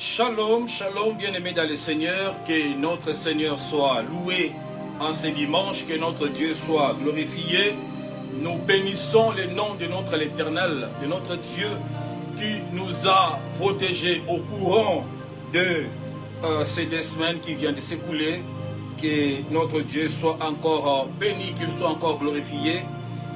Shalom, shalom, bien-aimés dans le Seigneur, que notre Seigneur soit loué en ce dimanche, que notre Dieu soit glorifié. Nous bénissons le nom de notre l'Éternel, de notre Dieu qui nous a protégés au courant de ces 2 semaines qui viennent de s'écouler. Que notre Dieu soit encore béni, qu'il soit encore glorifié.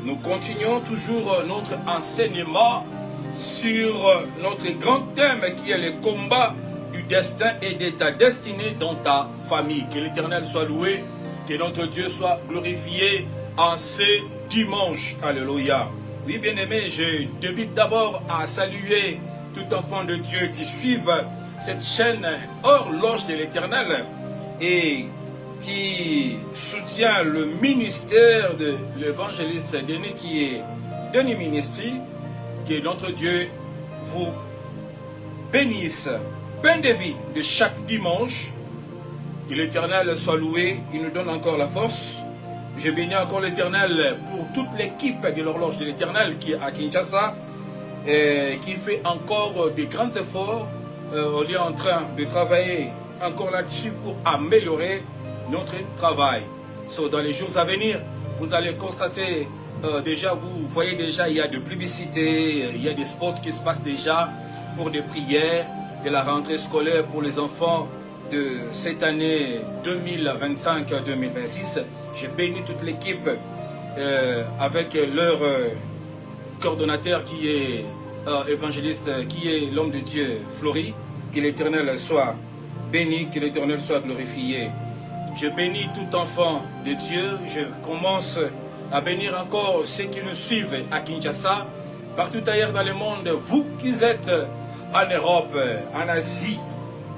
Nous continuons toujours notre enseignement sur notre grand thème qui est le combat du destin et de ta destinée dans ta famille. Que l'Éternel soit loué, que notre Dieu soit glorifié en ce dimanche. Alléluia. Oui, bien-aimés, je débute d'abord à saluer tout enfant de Dieu qui suivent cette chaîne Horloge de l'Éternel et qui soutient le ministère de l'évangéliste Denis qui est Denis Ministry. Que notre Dieu vous bénisse. Pain de vie de chaque dimanche. Que l'Éternel soit loué. Il nous donne encore la force. Je bénis encore l'Éternel pour toute l'équipe de l'horloge de l'Éternel qui est à Kinshasa et qui fait encore de grands efforts. On est en train de travailler encore là-dessus pour améliorer notre travail. Dans les jours à venir, vous allez constater déjà, vous voyez déjà, il y a de publicité, il y a des spots qui se passent déjà pour des prières de la rentrée scolaire pour les enfants de cette année 2025-2026. Je bénis toute l'équipe avec leur coordonnateur qui est évangéliste, qui est l'homme de Dieu, Flory. Que l'Éternel soit béni, que l'Éternel soit glorifié. Je bénis tout enfant de Dieu. Je commence à bénir encore ceux qui nous suivent à Kinshasa, partout ailleurs dans le monde, vous qui êtes en Europe, en Asie,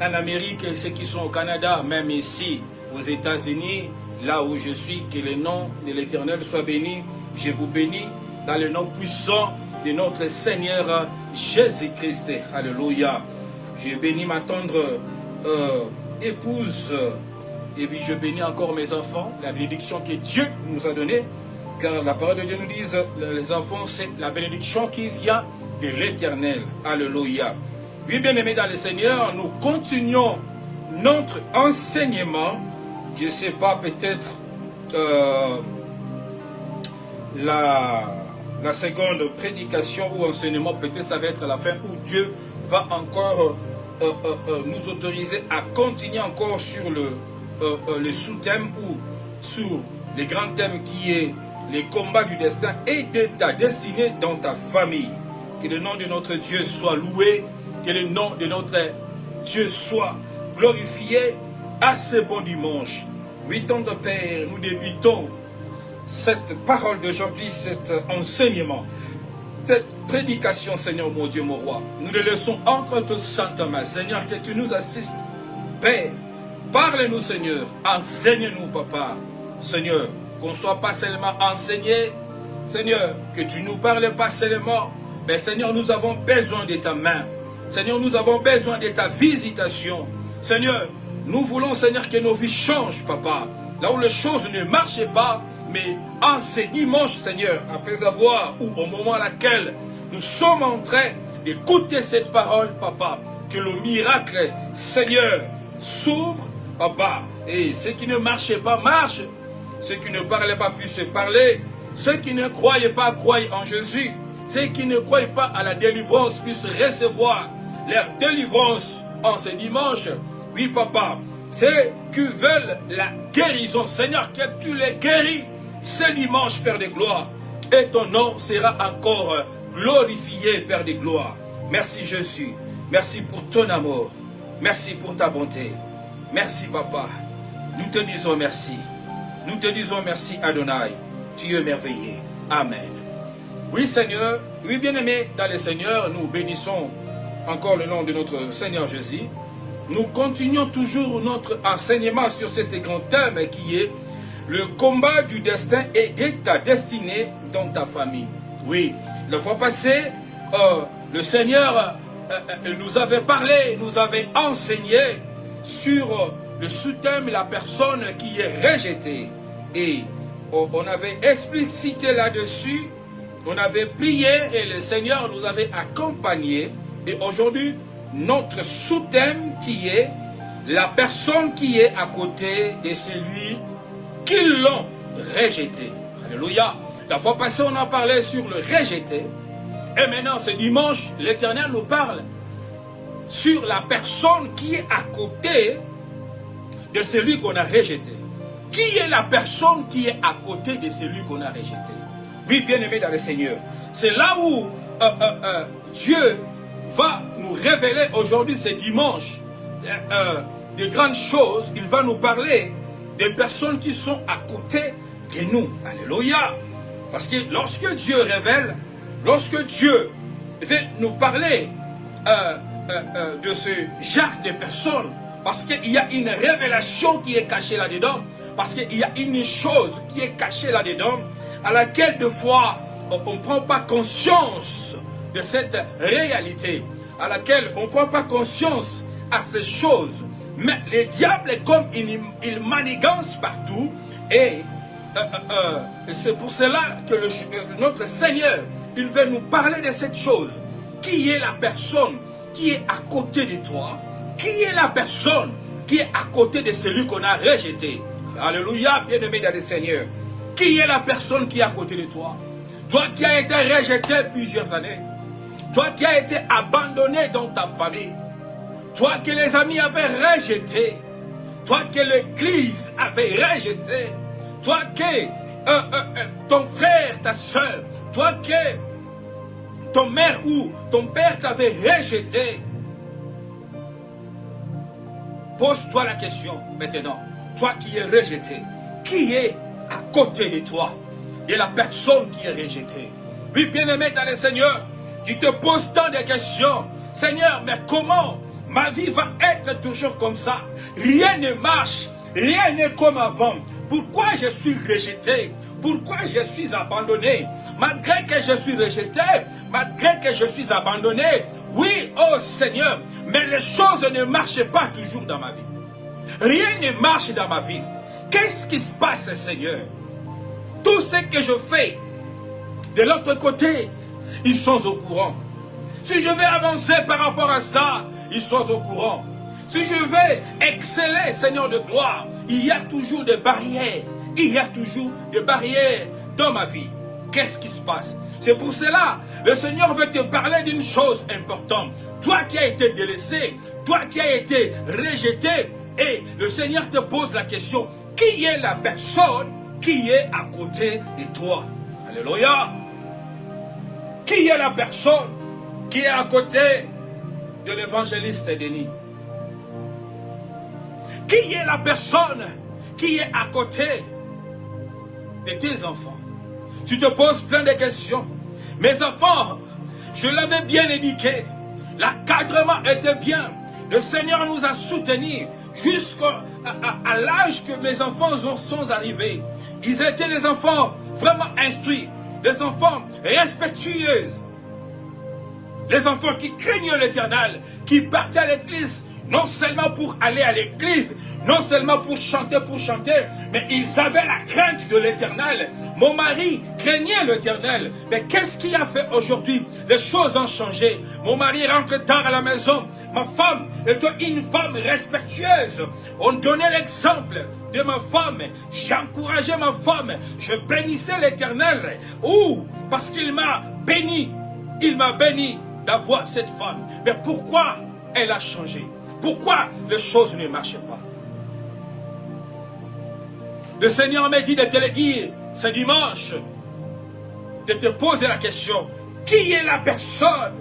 en Amérique, et ceux qui sont au Canada, même ici, aux États-Unis, là où je suis, que le nom de l'Éternel soit béni. Je vous bénis dans le nom puissant de notre Seigneur Jésus-Christ. Alléluia. Je bénis ma tendre épouse, et puis je bénis encore mes enfants, la bénédiction que Dieu nous a donnée. Car la parole de Dieu nous dit, les enfants, c'est la bénédiction qui vient de l'Éternel. Alléluia. Oui, bien-aimés dans le Seigneur, nous continuons notre enseignement. Je ne sais pas, peut-être la seconde prédication ou enseignement, peut-être ça va être la fin où Dieu va encore nous autoriser à continuer encore sur le sous-thème ou sur le grand thème qui est les combats du destin et de ta destinée dans ta famille. Que le nom de notre Dieu soit loué, que le nom de notre Dieu soit glorifié à ce bon dimanche. 8 ans de Père, nous débutons cette parole d'aujourd'hui, cet enseignement, cette prédication, Seigneur mon Dieu, mon roi. Nous le laissons entre tes saintes mains. Seigneur, que tu nous assistes. Père, parle-nous, Seigneur. Enseigne-nous, Papa. Seigneur, qu'on ne soit pas seulement enseigné, Seigneur, que tu ne nous parles pas seulement, mais Seigneur, nous avons besoin de ta main. Seigneur, nous avons besoin de ta visitation. Seigneur, nous voulons, Seigneur, que nos vies changent, Papa. Là où les choses ne marchaient pas, mais en ce dimanche, Seigneur, après avoir, ou au moment à laquelle nous sommes en train d'écouter cette parole, Papa, que le miracle, Seigneur, s'ouvre, Papa, et ce qui ne marchait pas marche. Ceux qui ne parlaient pas puissent parler. Ceux qui ne croyaient pas croient en Jésus. Ceux qui ne croient pas à la délivrance puissent recevoir leur délivrance en ce dimanche. Oui, Papa. Ceux qui veulent la guérison, Seigneur, que tu les guéris ce dimanche, Père de gloire. Et ton nom sera encore glorifié, Père de gloire. Merci Jésus. Merci pour ton amour. Merci pour ta bonté. Merci, Papa. Nous te disons merci. Nous te disons merci, Adonai. Tu es merveilleux. Amen. Oui, Seigneur. Oui, bien-aimés dans le Seigneur, nous bénissons encore le nom de notre Seigneur Jésus. Nous continuons toujours notre enseignement sur cet grand thème qui est le combat du destin et de ta destinée dans ta famille. Oui, la fois passée, le Seigneur nous avait parlé, nous avait enseigné sur le sous-thème, la personne qui est rejetée. Et on avait explicité là-dessus, on avait prié et le Seigneur nous avait accompagnés. Et aujourd'hui, notre sous-thème qui est la personne qui est à côté de celui qui l'ont rejeté. Alléluia. La fois passée, on a parlé sur le rejeté. Et maintenant, ce dimanche, l'Éternel nous parle sur la personne qui est à côté de celui qu'on a rejeté. Qui est la personne qui est à côté de celui qu'on a rejeté? Oui, bien-aimé dans le Seigneur. C'est là où Dieu va nous révéler aujourd'hui, ce dimanche, de grandes choses. Il va nous parler des personnes qui sont à côté de nous. Alléluia. Parce que lorsque Dieu révèle, lorsque Dieu veut nous parler de ce genre de personnes, parce qu'il y a une révélation qui est cachée là-dedans, parce qu'il y a une chose qui est cachée là-dedans, à laquelle de fois on ne prend pas conscience de cette réalité, à laquelle on ne prend pas conscience à ces choses. Mais le diable, comme il manigance partout, et c'est pour cela que notre Seigneur, il veut nous parler de cette chose. Qui est la personne qui est à côté de toi? Qui est la personne qui est à côté de celui qu'on a rejeté? Alléluia, bien-aimé dans le Seigneur. Qui est la personne qui est à côté de toi? Toi qui as été rejeté plusieurs années. Toi qui as été abandonné dans ta famille. Toi que les amis avaient rejeté. Toi que l'église avait rejeté. Toi que ton frère, ta soeur. Toi que ton mère ou ton père t'avait rejeté. Pose-toi la question maintenant. Toi qui es rejeté, qui est à côté de toi? De la personne qui est rejetée. Oui, bien-aimé dans le Seigneur, tu te poses tant de questions. Seigneur, mais comment ma vie va être toujours comme ça? Rien ne marche, rien n'est comme avant. Pourquoi je suis rejeté? Pourquoi je suis abandonné? Malgré que je suis rejeté, malgré que je suis abandonné, oui, oh Seigneur, mais les choses ne marchent pas toujours dans ma vie. Rien ne marche dans ma vie. Qu'est-ce qui se passe, Seigneur? Tout ce que je fais, de l'autre côté, ils sont au courant. Si je vais avancer par rapport à ça, ils sont au courant. Si je vais exceller, Seigneur de gloire, il y a toujours des barrières. Il y a toujours des barrières dans ma vie. Qu'est-ce qui se passe? C'est pour cela, le Seigneur veut te parler d'une chose importante. Toi qui as été délaissé, toi qui as été rejeté, et le Seigneur te pose la question, qui est la personne qui est à côté de toi? Alléluia. Qui est la personne qui est à côté de l'évangéliste Denis? Qui est la personne qui est à côté de tes enfants? Tu te poses plein de questions. Mes enfants, je l'avais bien éduqué. L'encadrement était bien. Le Seigneur nous a soutenus jusqu'à l'âge que mes enfants sont arrivés. Ils étaient des enfants vraiment instruits, des enfants respectueux, les enfants qui craignaient l'Éternel, qui partaient à l'église, non seulement pour aller à l'église, non seulement pour chanter, mais ils avaient la crainte de l'Éternel. Mon mari craignait l'Éternel. Mais qu'est-ce qui a fait aujourd'hui? Les choses ont changé. Mon mari rentre tard à la maison. Ma femme était une femme respectueuse. On donnait l'exemple de ma femme. J'encourageais ma femme. Je bénissais l'Éternel. Parce qu'il m'a béni. Il m'a béni d'avoir cette femme. Mais pourquoi elle a changé? Pourquoi les choses ne marchent pas? Le Seigneur m'a dit de te le dire ce dimanche, de te poser la question, qui est la personne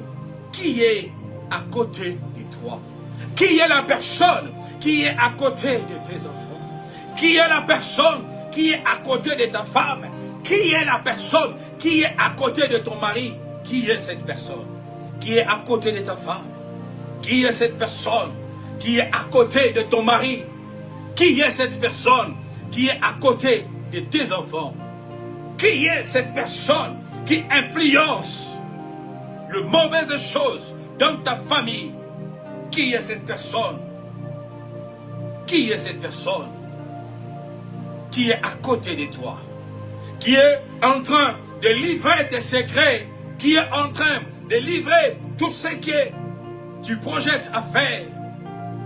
qui est à côté de toi? Qui est la personne qui est à côté de tes enfants? Qui est la personne qui est à côté de ta femme? Qui est la personne qui est à côté de ton mari? Qui est cette personne qui est à côté de ta femme? Qui est cette personne qui est à côté de ton mari? Qui est cette personne qui est à côté de tes enfants? Qui est cette personne qui influence les mauvaises choses dans ta famille? Qui est cette personne? Qui est cette personne qui est à côté de toi? Qui est en train de livrer tes secrets? Qui est en train de livrer tout ce que tu projettes à faire,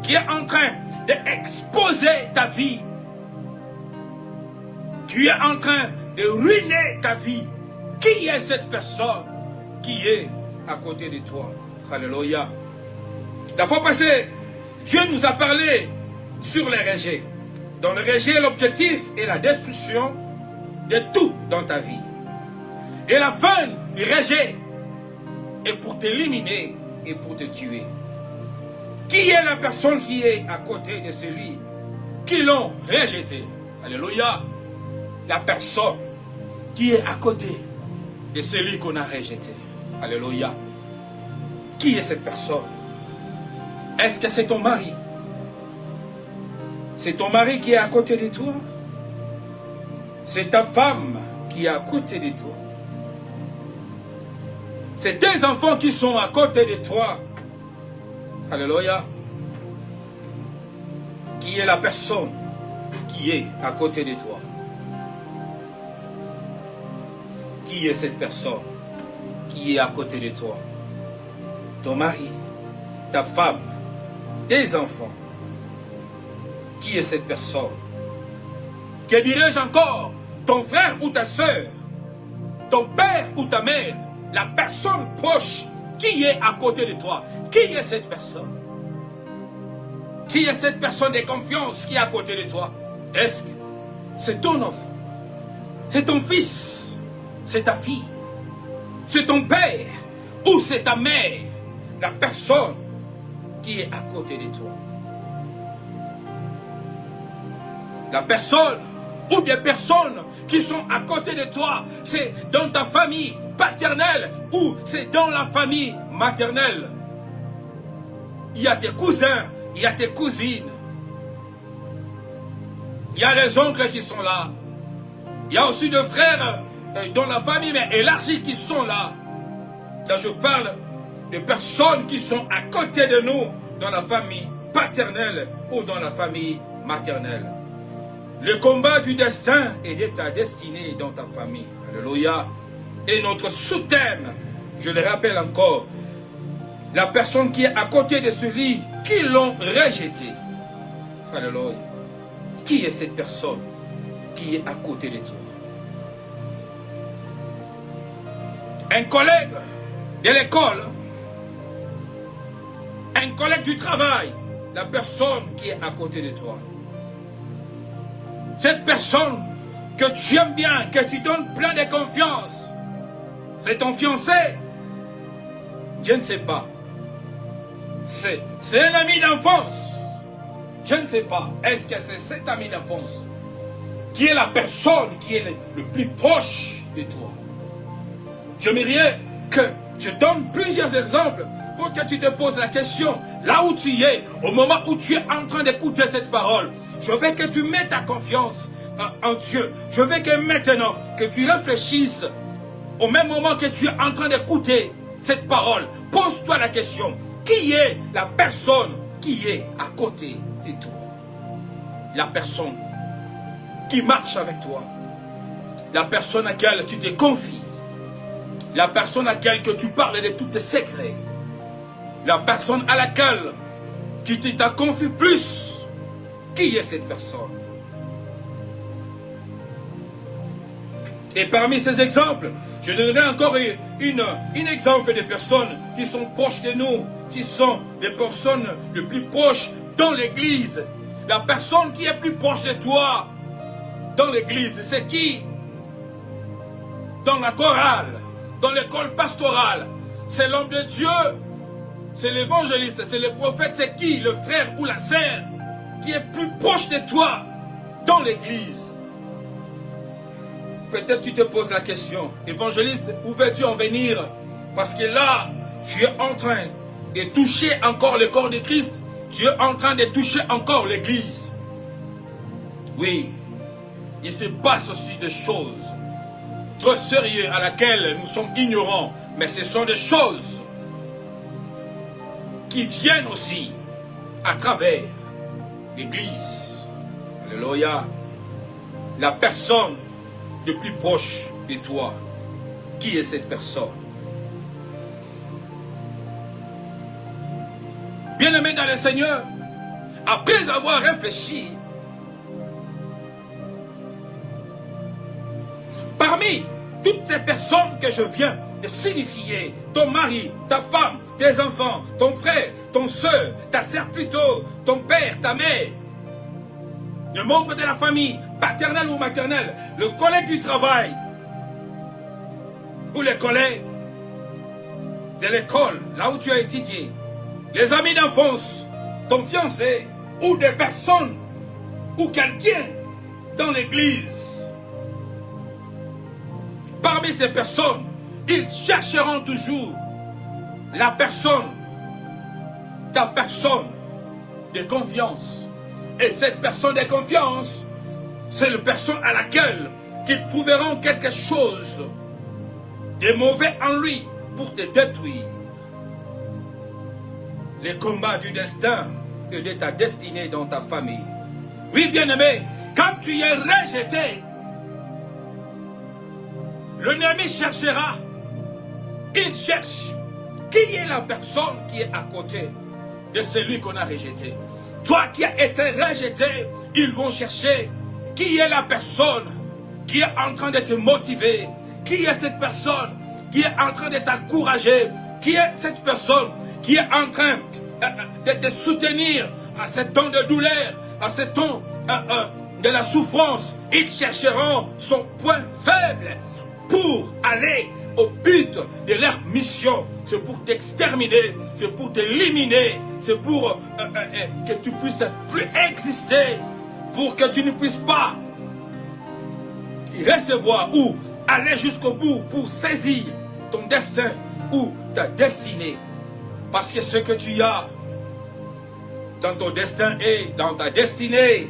qui est en train d'exposer ta vie. Tu es en train de ruiner ta vie. Qui est cette personne qui est à côté de toi? Alléluia. La fois passée, Dieu nous a parlé sur les rejets. Dans le rejet, l'objectif est la destruction de tout dans ta vie. Et la fin du rejet est pour t'éliminer et pour te tuer. Qui est la personne qui est à côté de celui qui l'ont rejeté? Alléluia. La personne qui est à côté de celui qu'on a rejeté. Alléluia. Qui est cette personne? Est-ce que c'est ton mari? C'est ton mari qui est à côté de toi? C'est ta femme qui est à côté de toi? C'est tes enfants qui sont à côté de toi? Alléluia. Qui est la personne qui est à côté de toi? Qui est cette personne qui est à côté de toi? Ton mari, ta femme, tes enfants. Qui est cette personne? Que dirais-je encore? Ton frère ou ta soeur? Ton père ou ta mère? La personne proche qui est à côté de toi? Qui est cette personne? Qui est cette personne de confiance qui est à côté de toi? Est-ce que c'est ton enfant? C'est ton fils? C'est ta fille? C'est ton père? Ou c'est ta mère? La personne qui est à côté de toi? La personne ou des personnes qui sont à côté de toi, c'est dans ta famille paternelle ou c'est dans la famille maternelle. Il y a tes cousins, il y a tes cousines. Il y a les oncles qui sont là. Il y a aussi des frères dans la famille mais élargie qui sont là. Là, je parle de personnes qui sont à côté de nous dans la famille paternelle ou dans la famille maternelle. Le combat du destin et de ta destinée dans ta famille. Alléluia. Et notre sous-thème, je le rappelle encore, la personne qui est à côté de celui qui l'ont rejeté. Alléluia. Qui est cette personne qui est à côté de toi? Un collègue de l'école, un collègue du travail, la personne qui est à côté de toi. Cette personne que tu aimes bien, que tu donnes plein de confiance, c'est ton fiancé? Je ne sais pas. C'est un ami d'enfance? Je ne sais pas. Est-ce que c'est cet ami d'enfance qui est la personne qui est le plus proche de toi? J'aimerais que je donne plusieurs exemples pour que tu te poses la question, là où tu es, au moment où tu es en train d'écouter cette parole. Je veux que tu mettes ta confiance en Dieu. Je veux que maintenant, que tu réfléchisses au même moment que tu es en train d'écouter cette parole. Pose-toi la question, qui est la personne qui est à côté de toi? La personne qui marche avec toi. La personne à laquelle tu te confies. La personne à laquelle tu parles de tous tes secrets. La personne à laquelle tu t'as confié plus. Qui est cette personne? Et parmi ces exemples, je donnerai encore un exemple de personnes qui sont proches de nous, qui sont les personnes les plus proches dans l'église. La personne qui est plus proche de toi dans l'église, c'est qui? Dans la chorale, dans l'école pastorale, c'est l'homme de Dieu, c'est l'évangéliste, c'est le prophète, c'est qui? Le frère ou la sœur qui est plus proche de toi dans l'église. Peut-être tu te poses la question, évangéliste, où veux-tu en venir? Parce que là, tu es en train de toucher encore le corps de Christ, tu es en train de toucher encore l'église. Oui, il se passe aussi des choses trop sérieuses à laquelle nous sommes ignorants, mais ce sont des choses qui viennent aussi à travers l'église. Alléluia. La personne le plus proche de toi. Qui est cette personne? Bien-aimés dans le Seigneur, après avoir réfléchi, parmi toutes ces personnes que je viens de signifier, ton mari, ta femme, tes enfants, ton frère, ton soeur, ta sœur plutôt, ton père, ta mère, le membre de la famille, paternelle ou maternelle, le collègue du travail, ou les collègues de l'école, là où tu as étudié, les amis d'enfance, ton fiancé, ou des personnes, ou quelqu'un dans l'église. Parmi ces personnes, ils chercheront toujours la personne, ta personne de confiance. Et cette personne de confiance, c'est la personne à laquelle ils trouveront quelque chose de mauvais en lui pour te détruire. Les combats du destin et de ta destinée dans ta famille. Oui, bien-aimé, quand tu es rejeté, l'ennemi cherchera. Il cherche qui est la personne qui est à côté de celui qu'on a rejeté. Toi qui as été rejeté, ils vont chercher qui est la personne qui est en train de te motiver. Qui est cette personne qui est en train de t'encourager? Qui est cette personne qui est en train de te soutenir à ce temps de douleur, à ce temps de la souffrance? Ils chercheront son point faible pour aller au but de leur mission. C'est pour t'exterminer, c'est pour t'éliminer, c'est pour que tu puisses plus exister, pour que tu ne puisses pas recevoir ou aller jusqu'au bout pour saisir ton destin ou ta destinée. Parce que ce que tu as dans ton destin et dans ta destinée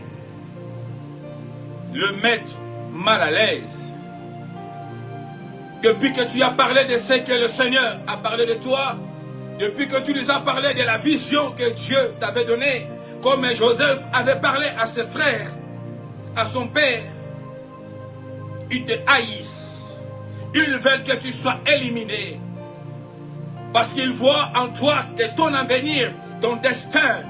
le mettent mal à l'aise. Depuis que tu as parlé de ce que le Seigneur a parlé de toi, depuis que tu lui as parlé de la vision que Dieu t'avait donnée, comme Joseph avait parlé à ses frères, à son père, ils te haïssent. Ils veulent que tu sois éliminé. Parce qu'ils voient en toi que ton avenir, ton destin,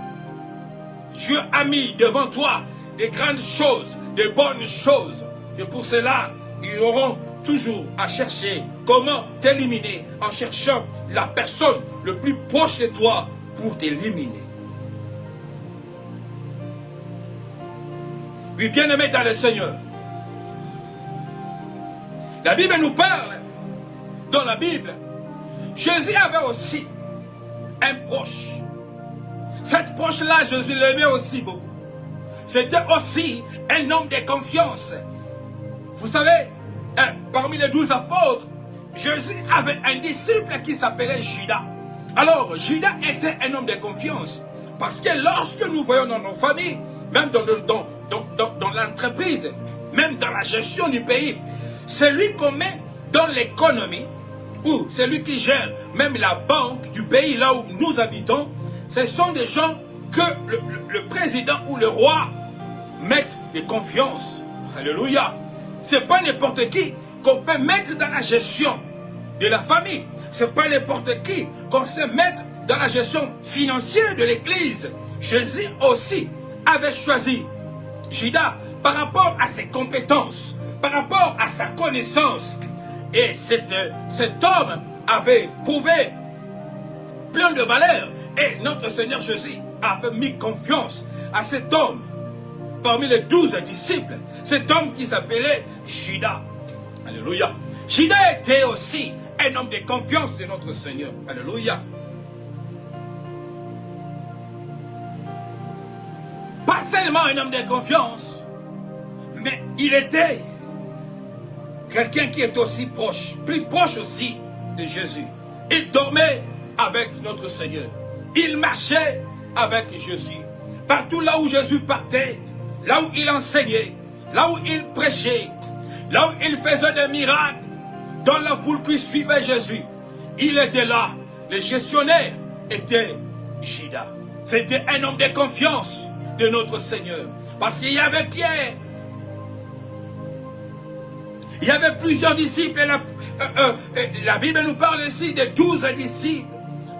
Dieu a mis devant toi des grandes choses, des bonnes choses. C'est pour cela qu'ils auront toujours à chercher comment t'éliminer en cherchant la personne le plus proche de toi pour t'éliminer. Oui, bien-aimé dans le Seigneur, la Bible nous parle, dans la Bible, Jésus avait aussi un proche. Cette proche-là, Jésus l'aimait aussi beaucoup. C'était aussi un homme de confiance. Vous savez, parmi les 12 apôtres, Jésus avait un disciple qui s'appelait Judas. Alors, Judas était un homme de confiance. Parce que lorsque nous voyons dans nos familles, même dans l'entreprise, même dans la gestion du pays, celui qu'on met dans l'économie, ou celui qui gère même la banque du pays là où nous habitons, ce sont des gens que le président ou le roi mettent de confiance. Alléluia. Ce n'est pas n'importe qui qu'on peut mettre dans la gestion de la famille. Ce n'est pas n'importe qui qu'on sait mettre dans la gestion financière de l'église. Jésus aussi avait choisi Judas par rapport à ses compétences, par rapport à sa connaissance. Et cet homme avait prouvé plein de valeurs. Et notre Seigneur Jésus avait mis confiance à cet homme parmi les 12 disciples. Cet homme qui s'appelait Judas. Alléluia. Judas était aussi un homme de confiance de notre Seigneur. Alléluia. Pas seulement un homme de confiance, mais il était quelqu'un qui est aussi proche, plus proche aussi de Jésus. Il dormait avec notre Seigneur. Il marchait avec Jésus. Partout là où Jésus partait, là où il enseignait, là où il prêchait, là où il faisait des miracles, dans la foule qui suivait Jésus, il était là. Le gestionnaire était Judas. C'était un homme de confiance de notre Seigneur. Parce qu'il y avait Pierre. Il y avait plusieurs disciples. La Bible nous parle ici de 12 disciples.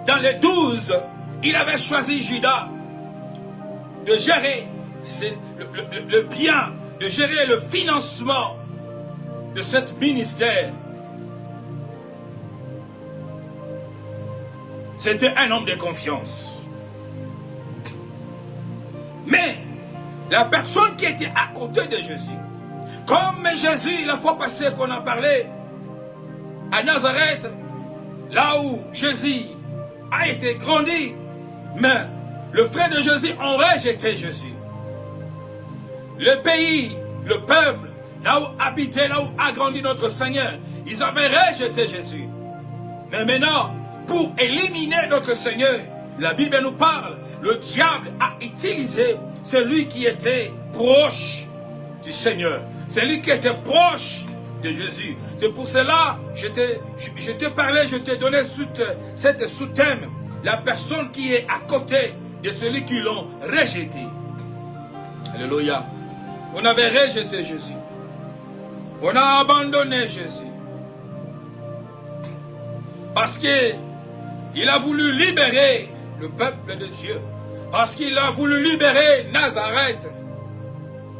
Dans les 12, il avait choisi Judas de gérer le bien, de gérer le financement de ce ministère. C'était un homme de confiance. Mais la personne qui était à côté de Jésus, comme Jésus, la fois passée qu'on a parlé, à Nazareth, là où Jésus a été grandi, mais le frère de Jésus ont rejeté Jésus. Le pays, le peuple, là où habitait, là où a grandi notre Seigneur, ils avaient rejeté Jésus. Mais maintenant, pour éliminer notre Seigneur, la Bible nous parle, le diable a utilisé celui qui était proche du Seigneur, celui qui était proche de Jésus. C'est pour cela je t'ai parlé, je t'ai donné cette sous-thème, la personne qui est à côté de celui qui l'ont rejeté. Alléluia. On avait rejeté Jésus. On a abandonné Jésus. Parce qu'il a voulu libérer le peuple de Dieu. Parce qu'il a voulu libérer Nazareth.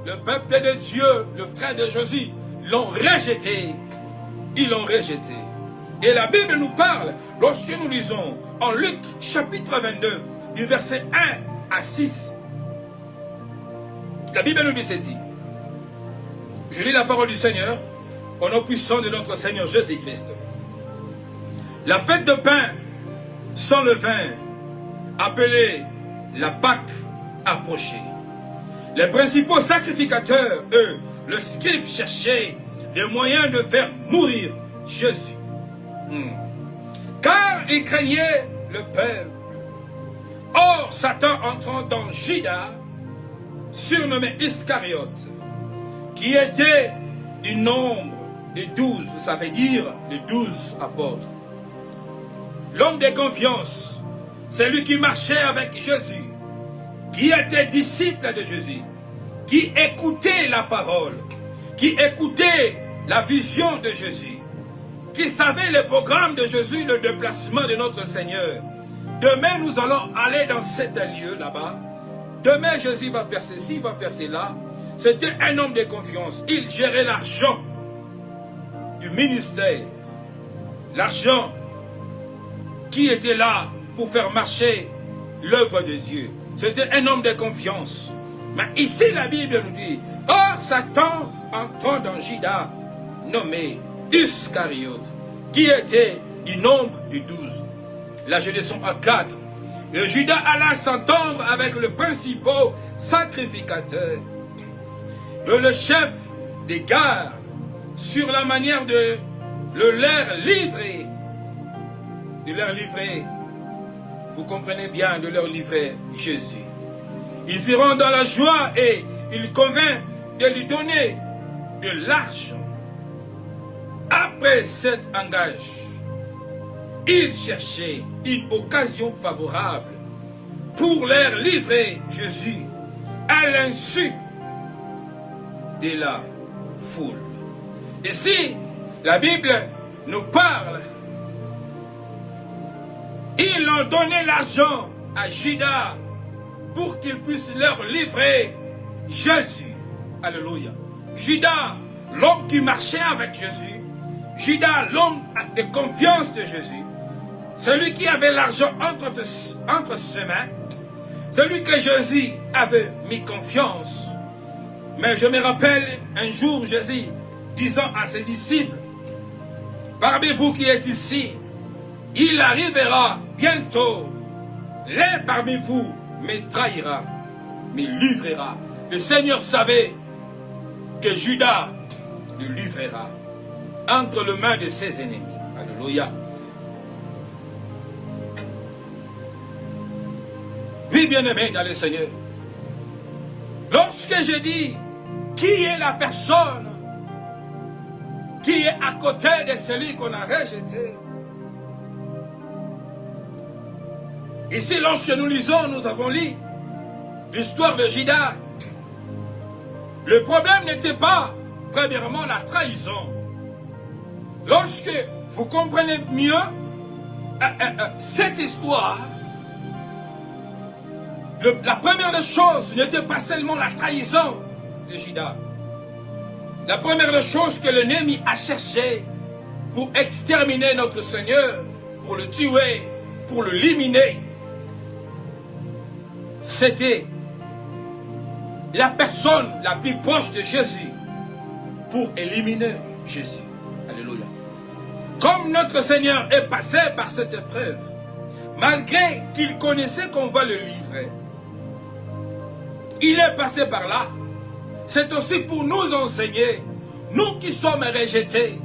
Le peuple de Dieu, le frère de Jésus, l'ont rejeté. Ils l'ont rejeté. Et la Bible nous parle, lorsque nous lisons en Luc chapitre 22, du verset 1 à 6. La Bible nous dit ceci. Je lis la parole du Seigneur au nom puissant de notre Seigneur Jésus-Christ. La fête de pain sans levain, appelée la Pâque, approchait. Les principaux sacrificateurs, eux, le scribe, cherchaient les moyens de faire mourir Jésus. Car ils craignaient le peuple. Or, Satan entrant dans Judas, surnommé Iscariote, qui était du nombre de 12, ça veut dire les 12 apôtres. L'homme de confiance, c'est lui qui marchait avec Jésus, qui était disciple de Jésus, qui écoutait la parole, qui écoutait la vision de Jésus, qui savait le programme de Jésus, le déplacement de notre Seigneur. Demain, nous allons aller dans cet lieu là-bas. Demain, Jésus va faire ceci, va faire cela. C'était un homme de confiance. Il gérait l'argent du ministère. L'argent qui était là pour faire marcher l'œuvre de Dieu. C'était un homme de confiance. Mais ici, la Bible nous dit, or Satan entrant dans Judas, nommé Iscariote, qui était du nombre du 12. Là, je descends à 4. Et Judas alla s'entendre avec le principal sacrificateur et le chef des gardes sur la manière de leur livrer. De leur livrer. Vous comprenez bien, de leur livrer Jésus. Ils firent dans la joie et il convint de lui donner de l'argent. Après cet engagement, il cherchait une occasion favorable pour leur livrer Jésus à l'insu de la foule. Et si la Bible nous parle, ils ont donné l'argent à Judas pour qu'il puisse leur livrer Jésus. Alléluia. Judas, l'homme qui marchait avec Jésus, Judas, l'homme de confiance de Jésus, celui qui avait l'argent entre ses mains, celui que Jésus avait mis confiance. Mais je me rappelle un jour Jésus disant à ses disciples, parmi vous qui êtes ici, il arrivera bientôt, l'un parmi vous me trahira, me livrera. Le Seigneur savait que Judas le livrera entre les mains de ses ennemis. Alléluia. Oui, bien-aimé dans le Seigneur. Lorsque je dis qui est la personne qui est à côté de celui qu'on a rejeté. Ici, lorsque nous lisons, nous avons lu l'histoire de Judas. Le problème n'était pas, premièrement, la trahison. Lorsque vous comprenez mieux cette histoire, La première des choses n'était pas seulement la trahison de Judas. La première des choses que l'ennemi a cherché pour exterminer notre Seigneur, pour le tuer, pour le éliminer, c'était la personne la plus proche de Jésus pour éliminer Jésus. Alléluia. Comme notre Seigneur est passé par cette épreuve, malgré qu'il connaissait qu'on va le livrer, il est passé par là. C'est aussi pour nous enseigner, nous qui sommes rejetés.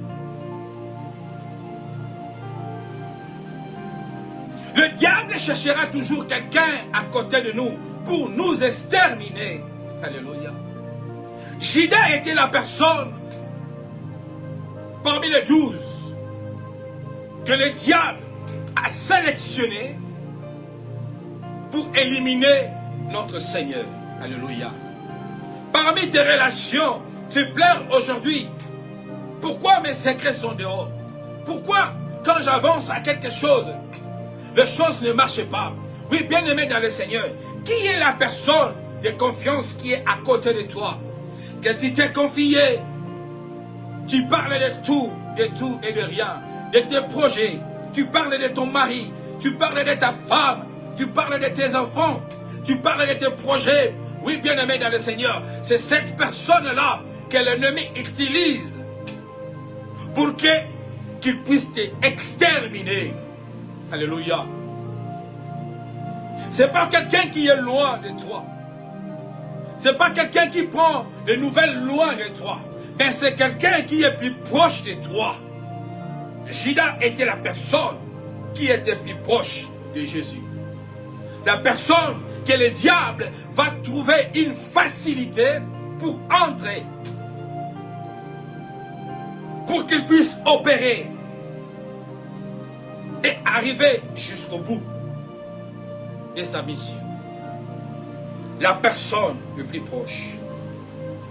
Le diable cherchera toujours quelqu'un à côté de nous pour nous exterminer. Alléluia. Judas était la personne parmi les 12 que le diable a sélectionné pour éliminer notre Seigneur. Alléluia. Parmi tes relations, tu pleures aujourd'hui. Pourquoi mes secrets sont dehors? Pourquoi quand j'avance à quelque chose, les choses ne marchent pas? Oui, bien-aimé dans le Seigneur, qui est la personne de confiance qui est à côté de toi? Que tu t'es confié, tu parles de tout et de rien, de tes projets, tu parles de ton mari, tu parles de ta femme, tu parles de tes enfants, tu parles de tes projets. Oui, bien-aimé dans le Seigneur, c'est cette personne-là que l'ennemi utilise pour qu'il puisse t'exterminer. Alléluia. C'est pas quelqu'un qui est loin de toi. C'est pas quelqu'un qui prend les nouvelles loin de toi. Mais c'est quelqu'un qui est plus proche de toi. Judas était la personne qui était plus proche de Jésus. La personne que le diable va trouver une facilité pour entrer. Pour qu'il puisse opérer. Et arriver jusqu'au bout de sa mission. La personne le plus proche.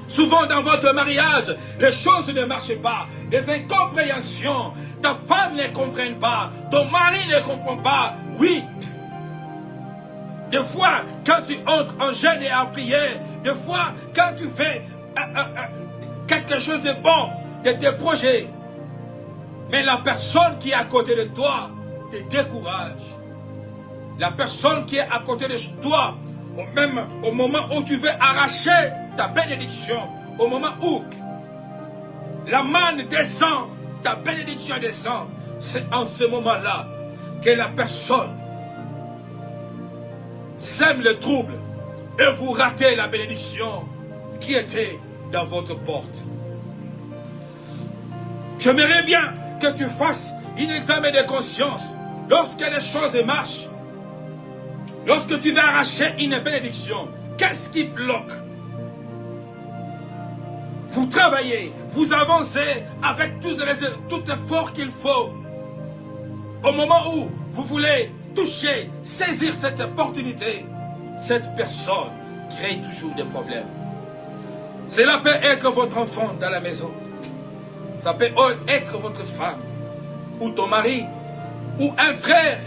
Souvent dans votre mariage, les choses ne marchent pas. Les incompréhensions. Ta femme ne comprend pas. Ton mari ne comprend pas. Oui. Des fois, quand tu entres en jeûne et en prière, des fois, quand tu fais quelque chose de bon, de tes projets, mais la personne qui est à côté de toi te décourage. La personne qui est à côté de toi, même au moment où tu veux arracher ta bénédiction, au moment où la manne descend, ta bénédiction descend, c'est en ce moment-là que la personne sème le trouble et vous ratez la bénédiction qui était dans votre porte. J'aimerais bien que tu fasses un examen de conscience lorsque les choses marchent. Lorsque tu veux arracher une bénédiction, qu'est-ce qui bloque? Vous travaillez, vous avancez avec tout effort qu'il faut. Au moment où vous voulez toucher, saisir cette opportunité, cette personne crée toujours des problèmes. Cela peut être votre enfant dans la maison. Ça peut être votre femme, ou ton mari, ou un frère.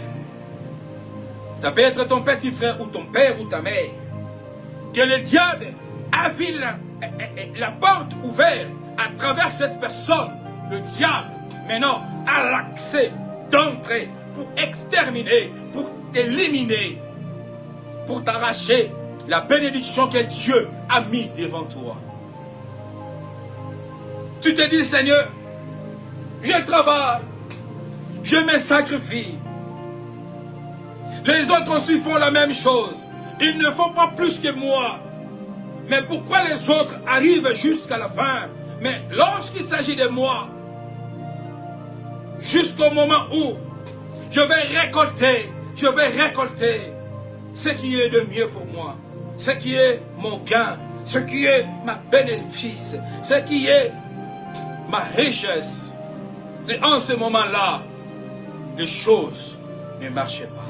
Ça peut être ton petit frère, ou ton père, ou ta mère. Que le diable a vu la porte ouverte à travers cette personne. Le diable, maintenant, a l'accès d'entrer pour exterminer, pour t'éliminer, pour t'arracher la bénédiction que Dieu a mis devant toi. Tu te dis, Seigneur, je travaille, je me sacrifie. Les autres aussi font la même chose. Ils ne font pas plus que moi. Mais pourquoi les autres arrivent jusqu'à la fin? Mais lorsqu'il s'agit de moi, jusqu'au moment où je vais récolter ce qui est de mieux pour moi, ce qui est mon gain, ce qui est ma bénéfice, ce qui est ma richesse. C'est en ce moment-là, les choses ne marchent pas.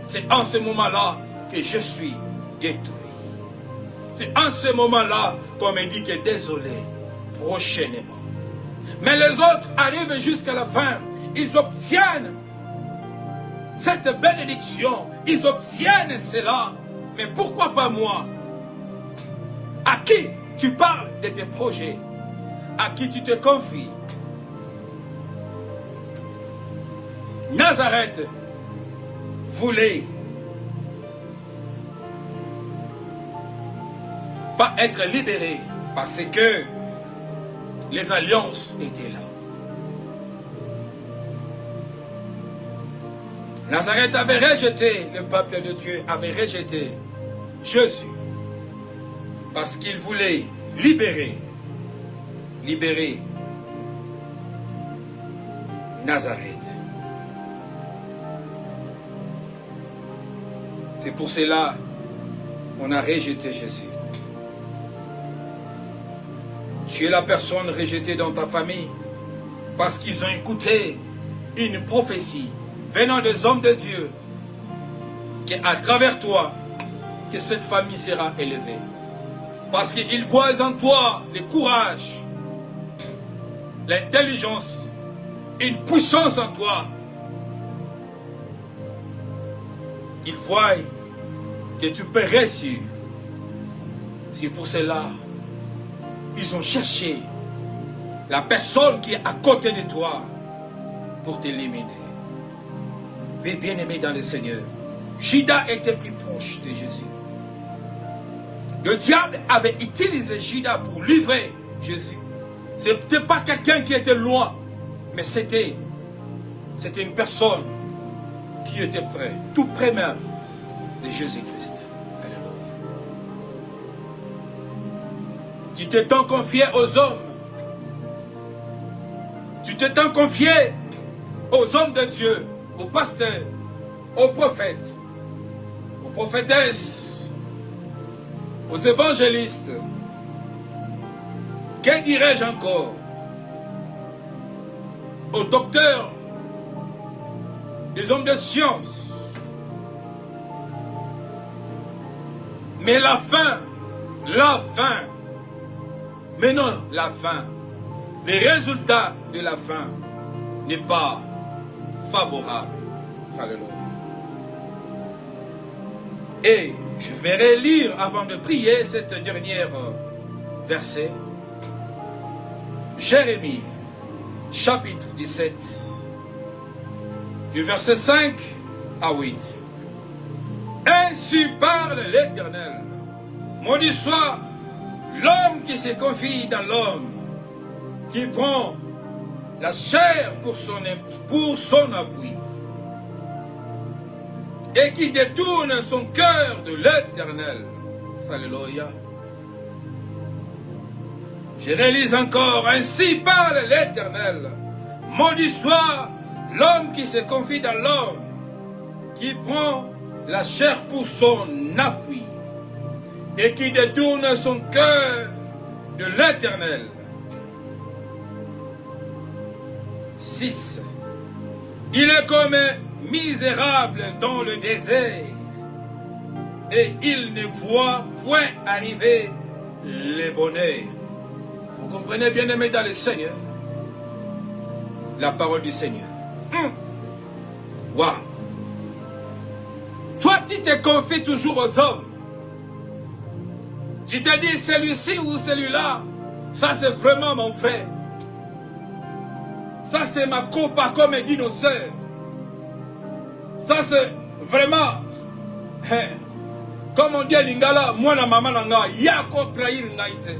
C'est en ce moment-là que je suis détruit. C'est en ce moment-là qu'on me dit que désolé, prochainement. Mais les autres arrivent jusqu'à la fin. Ils obtiennent cette bénédiction. Ils obtiennent cela. mais pourquoi pas moi? À qui tu parles de tes projets? À qui tu te confies? Nazareth voulait pas être libéré parce que les alliances étaient là. Nazareth avait rejeté, le peuple de Dieu avait rejeté Jésus parce qu'il voulait libérer Nazareth. C'est pour cela qu'on a rejeté Jésus. Tu es la personne rejetée dans ta famille parce qu'ils ont écouté une prophétie venant des hommes de Dieu qu'à travers toi, que cette famille sera élevée. Parce qu'ils voient en toi le courage, l'intelligence, une puissance en toi. Ils voient que tu peux réussir. C'est pour cela ils ont cherché la personne qui est à côté de toi pour t'éliminer. Mais bien-aimé dans le Seigneur, Judas était plus proche de Jésus. Le diable avait utilisé Judas pour livrer Jésus. Ce n'était pas quelqu'un qui était loin, mais c'était une personne qui était près, tout près même de Jésus-Christ. Alléluia. Tu t'es tant confié aux hommes. Tu t'es tant confié aux hommes de Dieu, aux pasteurs, aux prophètes, aux prophétesses, aux évangélistes. Que dirais-je encore? Aux docteurs, les hommes de science. Mais la fin, mais non, la fin, les résultats de la fin n'est pas favorable. Alléluia. Et je vais relire avant de prier cette dernière verset. Jérémie, chapitre 17, du verset 5 à 8. Ainsi parle l'Éternel. Maudit soit l'homme qui se confie dans l'homme, qui prend la chair pour son appui, et qui détourne son cœur de l'Éternel. Alléluia. Je réalise encore, ainsi parle l'Éternel. Maudit soit l'homme qui se confie dans l'homme, qui prend la chair pour son appui, et qui détourne son cœur de l'Éternel. 6. Il est comme un misérable dans le désert, et il ne voit point arriver les bonheurs. Vous comprenez, bien aimé dans le Seigneur, la parole du Seigneur. Waouh! Toi, tu te confies toujours aux hommes. Tu te dis, celui-ci ou celui-là, ça c'est vraiment mon frère. Ça c'est ma copa, comme dit nos sœurs. Ça c'est vraiment, comme on dit à Lingala, moi na maman nanga, yako trahir ngaïte.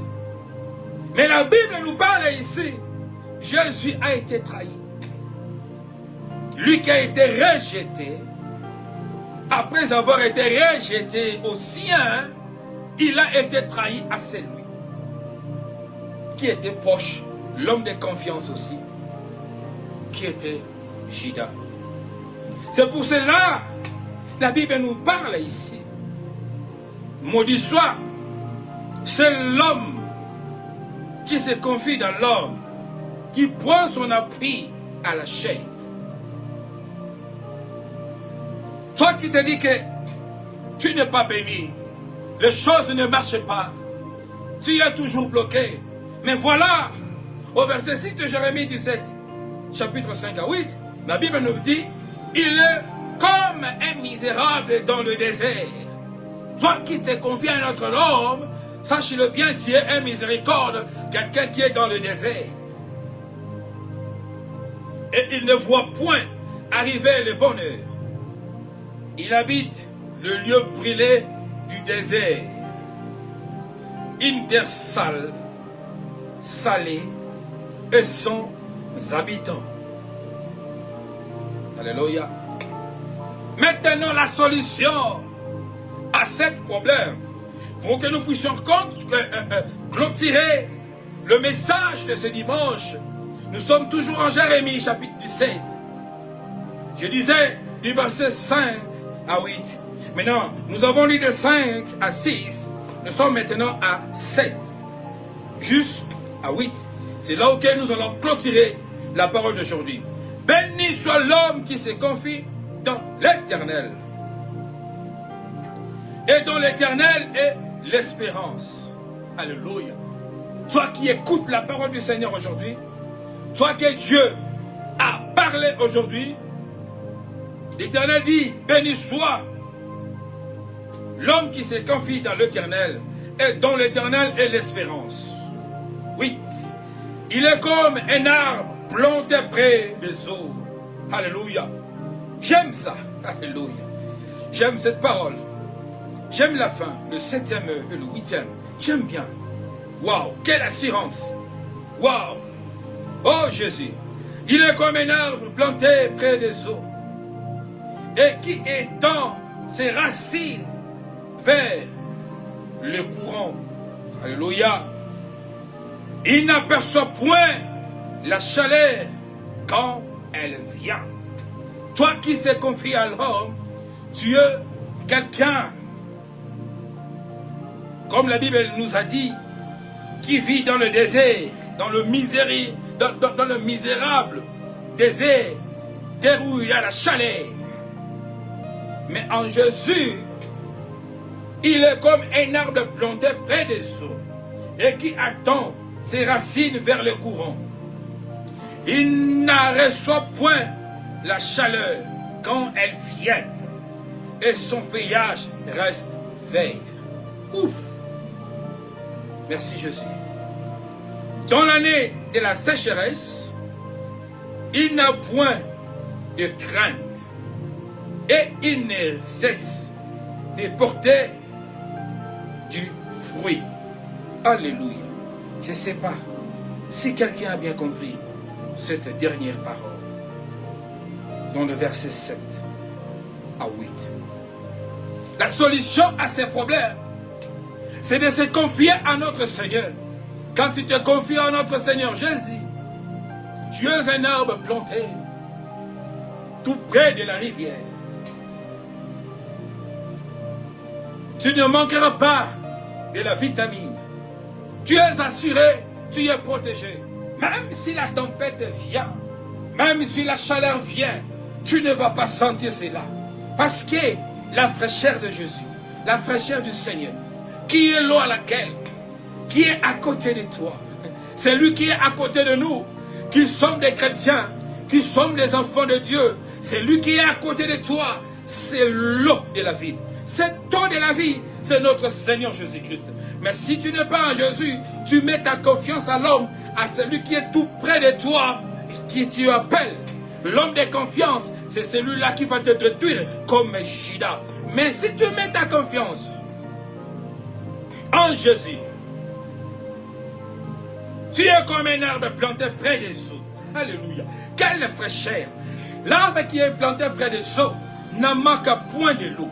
Mais la Bible nous parle ici, Jésus a été trahi. Lui qui a été rejeté, après avoir été rejeté aux siens, il a été trahi à celui qui était proche, l'homme de confiance aussi, qui était Judas. C'est pour cela la Bible nous parle ici. Maudit soit, c'est l'homme qui se confie dans l'homme, qui prend son appui à la chair. Toi qui te dis que tu n'es pas béni, les choses ne marchent pas, tu es toujours bloqué. Mais voilà, au verset 6 de Jérémie 17, chapitre 5 à 8, la Bible nous dit, il est comme un misérable dans le désert, Toi qui te confies à notre homme, sache-le bien, tu es un miséricorde, quelqu'un qui est dans le désert. Et il ne voit point arriver le bonheur. Il habite le lieu brûlé du désert. Une terre sale, salée, et sans habitants. Alléluia. Maintenant, la solution à ce problème, pour que nous puissions clôturer le message de ce dimanche, nous sommes toujours en Jérémie, chapitre 17. Je disais du verset 5 à 8. Maintenant, nous avons lu de 5 à 6. Nous sommes maintenant à 7. Jusqu'à 8. C'est là où nous allons clôturer la parole d'aujourd'hui. Béni soit l'homme qui se confie dans l'Éternel. Et dans l'Éternel est l'espérance. Alléluia. Toi qui écoutes la parole du Seigneur aujourd'hui, toi que Dieu a parlé aujourd'hui, l'Éternel dit, béni soit l'homme qui se confie dans l'Éternel, et dans l'Éternel est l'espérance. 8. Il est comme un arbre planté près des eaux. Alléluia. J'aime ça. Alléluia. J'aime cette parole. J'aime la fin, le 7e et le 8e. J'aime bien. Waouh, quelle assurance. Waouh. Oh Jésus. Il est comme un arbre planté près des eaux et qui étend ses racines vers le courant. Alléluia. Il n'aperçoit point la chaleur quand elle vient. Toi qui se confie à l'homme, tu es quelqu'un, comme la Bible nous a dit, qui vit dans le désert, dans le misérable désert, terre où il y a la chaleur. Mais en Jésus, il est comme un arbre planté près des eaux et qui attend ses racines vers le courant. Il ne reçoit point la chaleur quand elle vient et son feuillage reste vert. Ouf! Merci Jésus. Dans l'année de la sécheresse, il n'a point de crainte et il ne cesse de porter du fruit. Alléluia. Je ne sais pas si quelqu'un a bien compris cette dernière parole dans le verset 7 à 8. La solution à ces problèmes, c'est de se confier à notre Seigneur. Quand tu te confies à notre Seigneur Jésus, tu es un arbre planté tout près de la rivière. Tu ne manqueras pas de la vitamine. Tu es assuré, tu es protégé. Même si la tempête vient, même si la chaleur vient, tu ne vas pas sentir cela. Parce que la fraîcheur de Jésus, la fraîcheur du Seigneur, qui est l'eau à laquelle, qui est à côté de toi, c'est lui qui est à côté de nous, qui sommes des chrétiens, qui sommes des enfants de Dieu. C'est lui qui est à côté de toi, c'est l'eau de la vie. Cette eau de la vie, c'est notre Seigneur Jésus-Christ. Mais si tu n'es pas en Jésus, tu mets ta confiance à l'homme, à celui qui est tout près de toi, qui tu appelles. L'homme de confiance, c'est celui-là qui va te détruire comme Judas. Mais si tu mets ta confiance en Jésus, tu es comme un arbre planté près des eaux. Alléluia. Quelle fraîcheur. L'arbre qui est planté près des eaux n'en manque point de l'eau.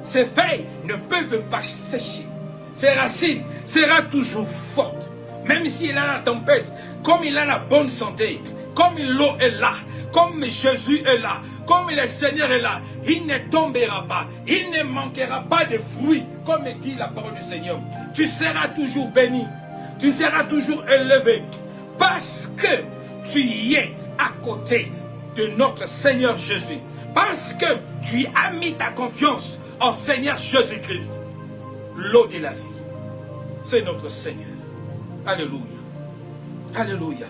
Ses feuilles ne peuvent pas sécher. Ses racines seront toujours fortes. Même s'il a la tempête, comme il a la bonne santé, comme l'eau est là, comme Jésus est là, comme le Seigneur est là, il ne tombera pas, il ne manquera pas de fruits, comme dit la parole du Seigneur. Tu seras toujours béni, tu seras toujours élevé, parce que tu y es à côté de notre Seigneur Jésus, parce que tu as mis ta confiance en Seigneur Jésus-Christ. L'eau de la vie, c'est notre Seigneur. Alléluia. Alléluia.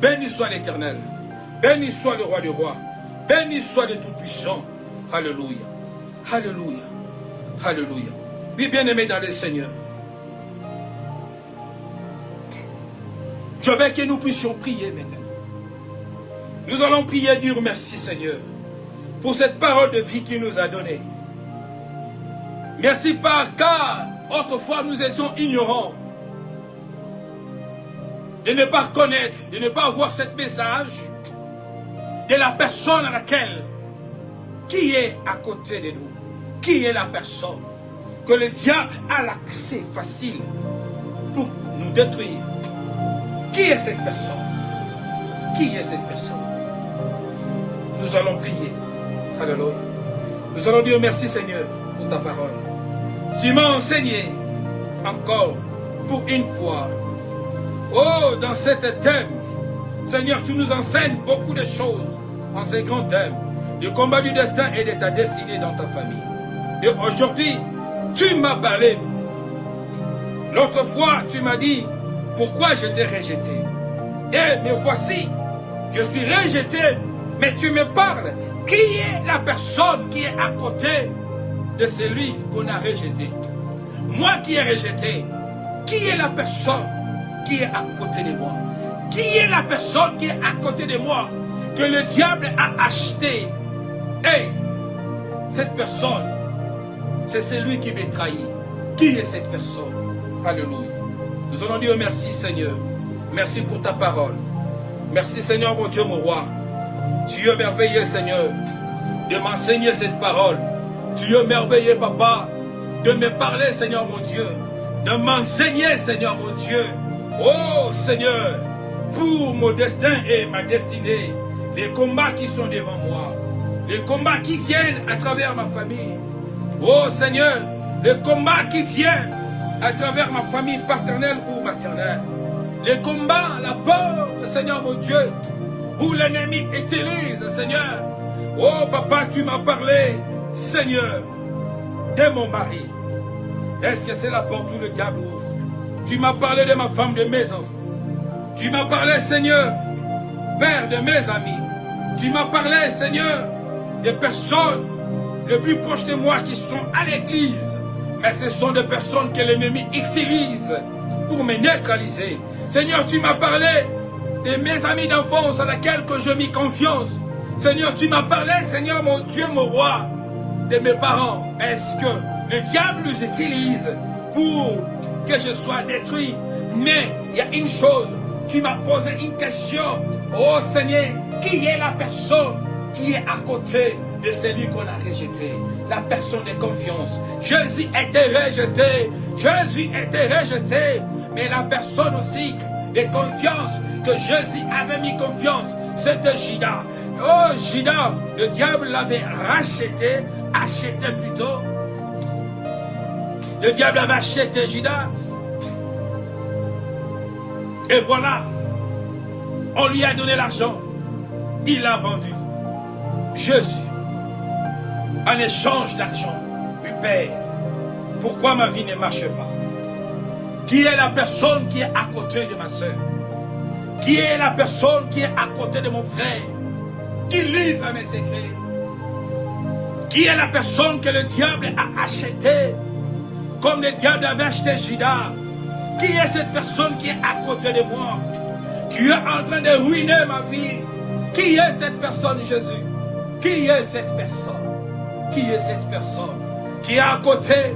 Béni soit l'Éternel. Béni soit le roi des rois. Béni soit le Tout-Puissant. Alléluia. Alléluia. Alléluia. Oui, bien-aimés dans le Seigneur. Je veux que nous puissions prier maintenant. Nous allons prier, dire merci Seigneur pour cette parole de vie qu'il nous a donnée. Merci car autrefois nous étions ignorants de ne pas connaître, de ne pas voir ce message de la personne à laquelle, qui est à côté de nous, qui est la personne que le diable a l'accès facile pour nous détruire. Qui est cette personne? Qui est cette personne? Nous allons prier. Alléluia. Nous allons dire merci Seigneur pour ta parole. Tu m'as enseigné encore pour une fois. Oh, dans cet thème, Seigneur, tu nous enseignes beaucoup de choses en ces grands thèmes. Le combat du destin et de ta destinée dans ta famille. Et aujourd'hui, tu m'as parlé. L'autre fois, tu m'as dit pourquoi je t'ai rejeté. Et me voici, je suis rejeté, mais tu me parles. Qui est la personne qui est à côté de celui qu'on a rejeté? Moi qui ai rejeté, qui est la personne qui est à côté de moi? Qui est la personne qui est à côté de moi que le diable a acheté? Et cette personne, c'est celui qui m'a trahi. Qui est cette personne? Alléluia. Nous allons dire merci Seigneur. Merci pour ta parole. Merci Seigneur mon Dieu, mon roi. Tu es merveilleux Seigneur de m'enseigner cette parole. Tu es merveilleux Papa de me parler Seigneur mon Dieu. De m'enseigner Seigneur mon Dieu. Oh Seigneur, pour mon destin et ma destinée. Les combats qui sont devant moi. Les combats qui viennent à travers ma famille. Oh Seigneur, les combats qui viennent à travers ma famille paternelle ou maternelle. Les combats, la porte, Seigneur mon Dieu, où l'ennemi utilise, Seigneur. Oh Papa, tu m'as parlé, Seigneur, de mon mari. Est-ce que c'est la porte où le diable ouvre? Tu m'as parlé de ma femme, de mes enfants. Tu m'as parlé, Seigneur, Père, de mes amis. Tu m'as parlé, Seigneur, des personnes les plus proches de moi qui sont à l'église. Mais ce sont des personnes que l'ennemi utilise pour me neutraliser. Seigneur, tu m'as parlé de mes amis d'enfance à laquelle que je mis confiance. Seigneur, tu m'as parlé, Seigneur, mon Dieu, mon roi, de mes parents. Est-ce que le diable nous utilise pour que je sois détruit? Mais il y a une chose, tu m'as posé une question. Oh Seigneur, qui est la personne qui est à côté de celui qu'on a rejeté? La personne de confiance. Jésus était rejeté. Jésus était rejeté. Mais la personne aussi de confiance, que Jésus avait mis confiance, c'était Judas. Oh Judas, le diable l'avait racheté, acheté plutôt. Le diable avait acheté Judas. Et voilà, on lui a donné l'argent. Il l'a vendu. Jésus, en échange d'argent, lui Père, pourquoi ma vie ne marche pas? Qui est la personne qui est à côté de ma soeur? Qui est la personne qui est à côté de mon frère? Qui livre mes secrets? Qui est la personne que le diable a acheté? Comme le diable avait acheté Judas. Qui est cette personne qui est à côté de moi? Qui est en train de ruiner ma vie? Qui est cette personne, Jésus? Qui est cette personne? Qui est cette personne qui est à côté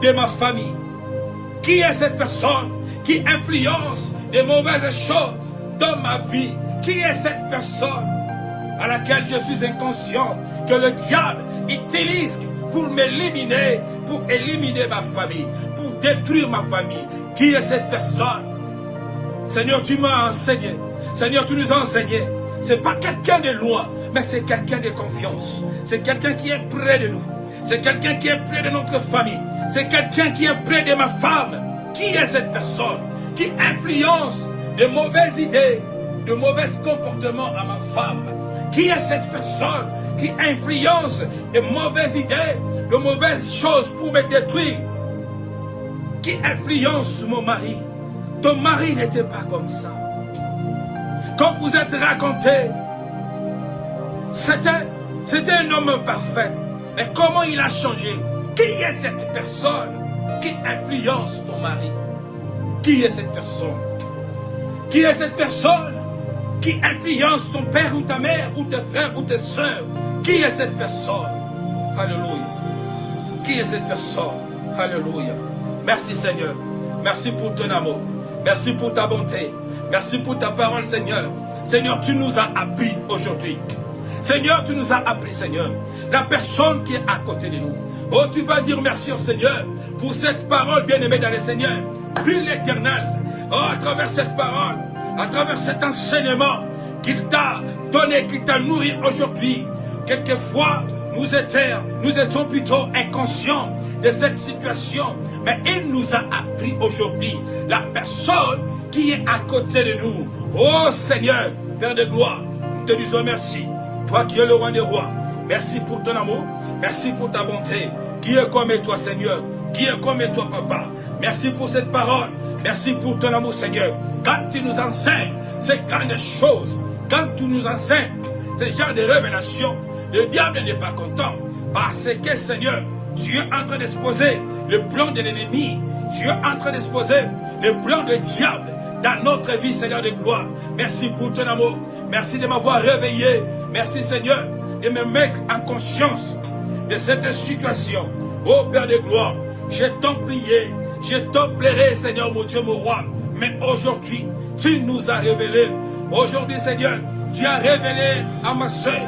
de ma famille? Qui est cette personne qui influence de mauvaises choses dans ma vie? Qui est cette personne à laquelle je suis inconscient que le diable utilise pour m'éliminer, pour éliminer ma famille, pour détruire ma famille? Qui est cette personne? Seigneur, tu m'as enseigné. Seigneur, tu nous as enseigné. Ce n'est pas quelqu'un de loin, mais c'est quelqu'un de confiance. C'est quelqu'un qui est près de nous. C'est quelqu'un qui est près de notre famille. C'est quelqu'un qui est près de ma femme. Qui est cette personne qui influence de mauvaises idées, de mauvais comportements à ma femme? Qui est cette personne qui influence de mauvaises idées, de mauvaises choses pour me détruire? Qui influence mon mari? Ton mari n'était pas comme ça. Quand vous êtes raconté, c'était un homme parfait. Mais comment il a changé? Qui est cette personne qui influence ton mari? Qui est cette personne? Qui est cette personne qui influence ton père ou ta mère ou tes frères ou tes soeurs? Qui est cette personne? Alléluia. Qui est cette personne? Alléluia. Merci Seigneur. Merci pour ton amour. Merci pour ta bonté. Merci pour ta parole Seigneur. Seigneur, tu nous as appris aujourd'hui. Seigneur, tu nous as appris Seigneur. La personne qui est à côté de nous. Oh, tu vas dire merci au Seigneur pour cette parole bien-aimée dans le Seigneur. Prie l'Éternel. Oh, à travers cette parole, à travers cet enseignement qu'il t'a donné, qu'il t'a nourri aujourd'hui. Quelquefois, nous étions plutôt inconscients de cette situation. Mais il nous a appris aujourd'hui la personne qui est à côté de nous. Oh Seigneur, Père de gloire, nous te disons merci. Toi qui es le roi des rois, merci pour ton amour, merci pour ta bonté. Qui est comme toi Seigneur? Qui est comme toi Papa? Merci pour cette parole. Merci pour ton amour Seigneur. Quand tu nous enseignes ces grandes choses, quand tu nous enseignes ces genres de révélations, le diable n'est pas content. Parce que Seigneur, tu es en train d'exposer le plan de l'ennemi. Tu es en train d'exposer le plan du diable dans notre vie Seigneur de gloire. Merci pour ton amour. Merci de m'avoir réveillé. Merci Seigneur de me mettre en conscience de cette situation. Oh Père de gloire, je t'en prié, je t'en plairai Seigneur mon Dieu, mon roi. Mais aujourd'hui, tu nous as révélé. Aujourd'hui Seigneur, tu as révélé à ma soeur,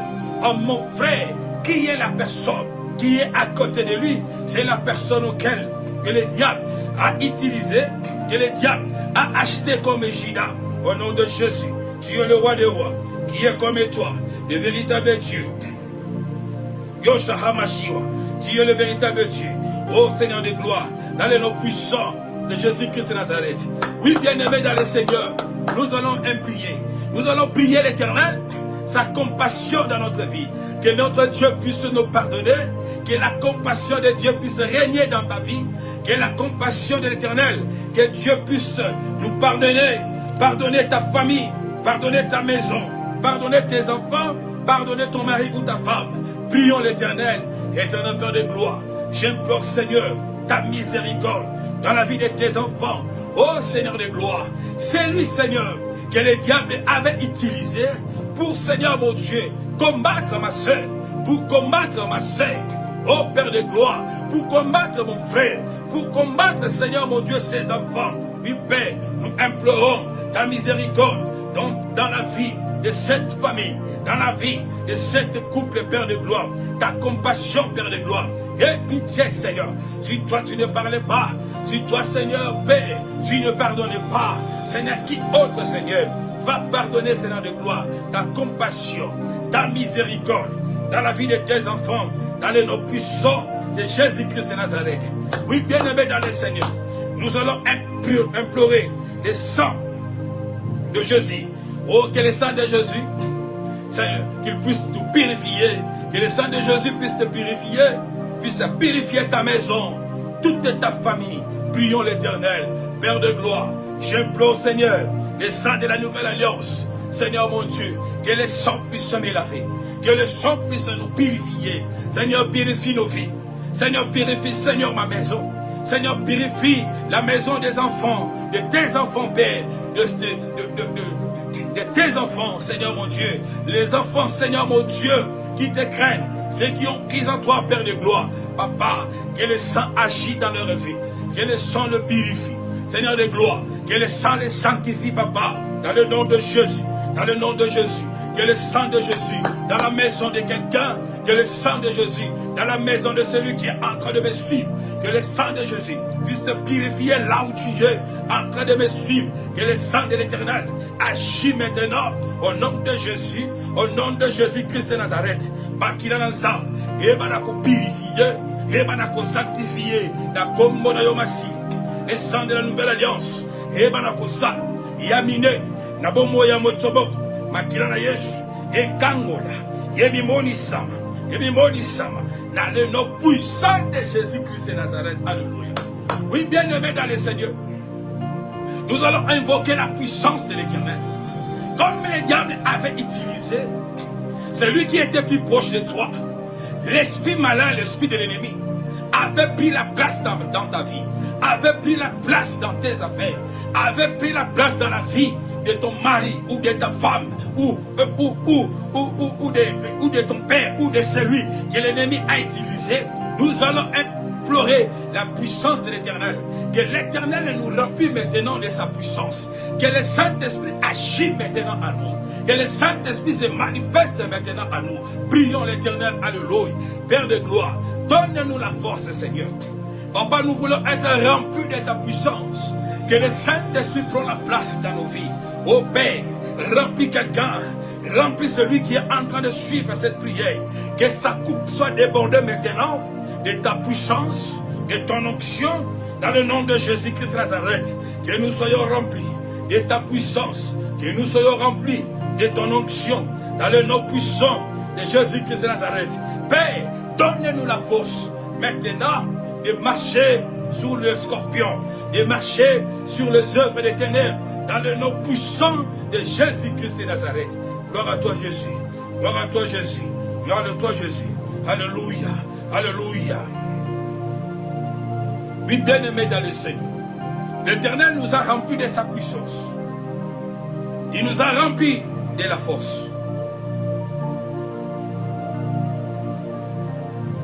à mon frère, qui est la personne qui est à côté de lui. C'est la personne auquel que le diable a utilisé, que le diable a acheté comme Gina. Au nom de Jésus, tu es le roi des rois, qui est comme toi, le véritable Dieu. Yoshua Mashiach, tu es le véritable Dieu. Ô Seigneur de gloire, dans le nom puissant de Jésus-Christ de Nazareth. Oui, bien-aimé dans le Seigneur, nous allons prier. Nous allons prier l'Éternel, sa compassion dans notre vie. Que notre Dieu puisse nous pardonner. Que la compassion de Dieu puisse régner dans ta vie. Que la compassion de l'Éternel, que Dieu puisse nous pardonner. Pardonner ta famille, pardonner ta maison, pardonner tes enfants, pardonner ton mari ou ta femme. Prions l'Éternel, Éternel Père de gloire. J'implore Seigneur ta miséricorde dans la vie de tes enfants. Oh Seigneur de gloire, c'est lui Seigneur que le diable avait utilisé pour Seigneur mon Dieu combattre ma soeur, pour combattre ma soeur. Oh Père de gloire, pour combattre mon frère, pour combattre Seigneur mon Dieu ses enfants. Oui Père, nous implorons ta miséricorde dans la vie de cette famille, dans la vie de cette couple, Père de gloire, ta compassion, Père de gloire, et pitié, Seigneur. Si toi tu ne parlais pas, si toi, Seigneur, Père, tu ne pardonnais pas, Seigneur, qui autre, Seigneur, va pardonner, Seigneur de gloire, ta compassion, ta miséricorde, dans la vie de tes enfants, dans le nom puissant de Jésus-Christ de Nazareth. Oui, bien-aimé dans le Seigneur, nous allons implorer le sang de Jésus. Oh, que le sang de Jésus, Seigneur, qu'il puisse nous purifier, que le sang de Jésus puisse te purifier, puisse purifier ta maison, toute ta famille. Prions l'Éternel, Père de gloire. J'implore, Seigneur, le sang de la nouvelle alliance. Seigneur mon Dieu, que le sang puisse me laver, que le sang puisse nous purifier. Seigneur, purifie nos vies. Seigneur, purifie, Seigneur, ma maison. Seigneur, purifie la maison des enfants, de tes enfants, Père, de tes enfants, Seigneur mon Dieu. Les enfants, Seigneur mon Dieu, qui te craignent, ceux qui ont pris en toi, Père de gloire. Papa, que le sang agit dans leur vie, que le sang le purifie. Seigneur de gloire, que le sang les sanctifie, Papa, dans le nom de Jésus, dans le nom de Jésus. Que le sang de Jésus dans la maison de quelqu'un, que le sang de Jésus dans la maison de celui qui est en train de me suivre, que le sang de Jésus puisse te purifier là où tu es en train de me suivre, que le sang de l'Éternel agit maintenant au nom de Jésus, au nom de Jésus-Christ de Nazareth. Bakina ensemble, et banako purifier, et banako sanctifier, la commode yomasi, le sang de la nouvelle alliance, et banako sa, yamine, nabomo yamotobok. Makila na Yesu, Ekangola, Yebimoni Sama, dans le nom puissant de Jésus-Christ de Nazareth. Alléluia. Oui, bien-aimés dans le Seigneur, nous allons invoquer la puissance de l'Éternel. Comme le diable avait utilisé celui qui était plus proche de toi, l'esprit malin, l'esprit de l'ennemi, avait pris la place dans ta vie, avait pris la place dans tes affaires, avait pris la place dans la vie de ton mari ou de ta femme ou de ton père ou de celui que l'ennemi a utilisé, nous allons implorer la puissance de l'Éternel. Que l'Éternel nous remplit maintenant de sa puissance. Que le Saint-Esprit agit maintenant à nous. Que le Saint-Esprit se manifeste maintenant à nous. Prions l'Éternel, alléluia. Père de gloire, donne-nous la force, Seigneur. Papa, nous voulons être remplis de ta puissance. Que le Saint-Esprit prenne la place dans nos vies. Ô Père, remplis quelqu'un. Remplis celui qui est en train de suivre cette prière. Que sa coupe soit débordée maintenant de ta puissance, de ton onction, dans le nom de Jésus-Christ Nazareth. Que nous soyons remplis de ta puissance. Que nous soyons remplis de ton onction, dans le nom puissant de Jésus-Christ Nazareth. Père, donne-nous la force maintenant de marcher sur le scorpion, de marcher sur les œuvres des ténèbres, dans le nom puissant de Jésus-Christ de Nazareth. Gloire à toi Jésus, gloire à toi Jésus, gloire à toi Jésus. Alléluia, alléluia. Oui, bien-aimés dans le Seigneur, l'Éternel nous a remplis de sa puissance. Il nous a remplis de la force.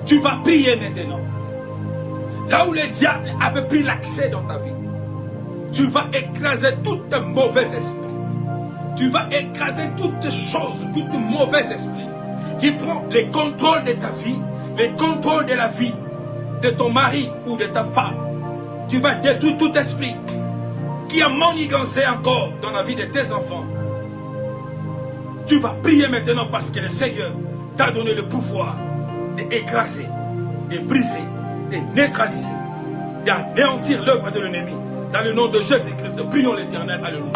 Tu vas prier maintenant. Là où le diable avait pris l'accès dans ta vie, tu vas écraser tout mauvais esprit. Tu vas écraser toutes choses, tout mauvais esprit qui prend le contrôle de ta vie, le contrôle de la vie de ton mari ou de ta femme. Tu vas détruire tout esprit qui a manigancé encore dans la vie de tes enfants. Tu vas prier maintenant parce que le Seigneur t'a donné le pouvoir d'écraser, de briser, de neutraliser, d'anéantir l'œuvre de l'ennemi. Dans le nom de Jésus-Christ, prions l'Éternel. Alléluia.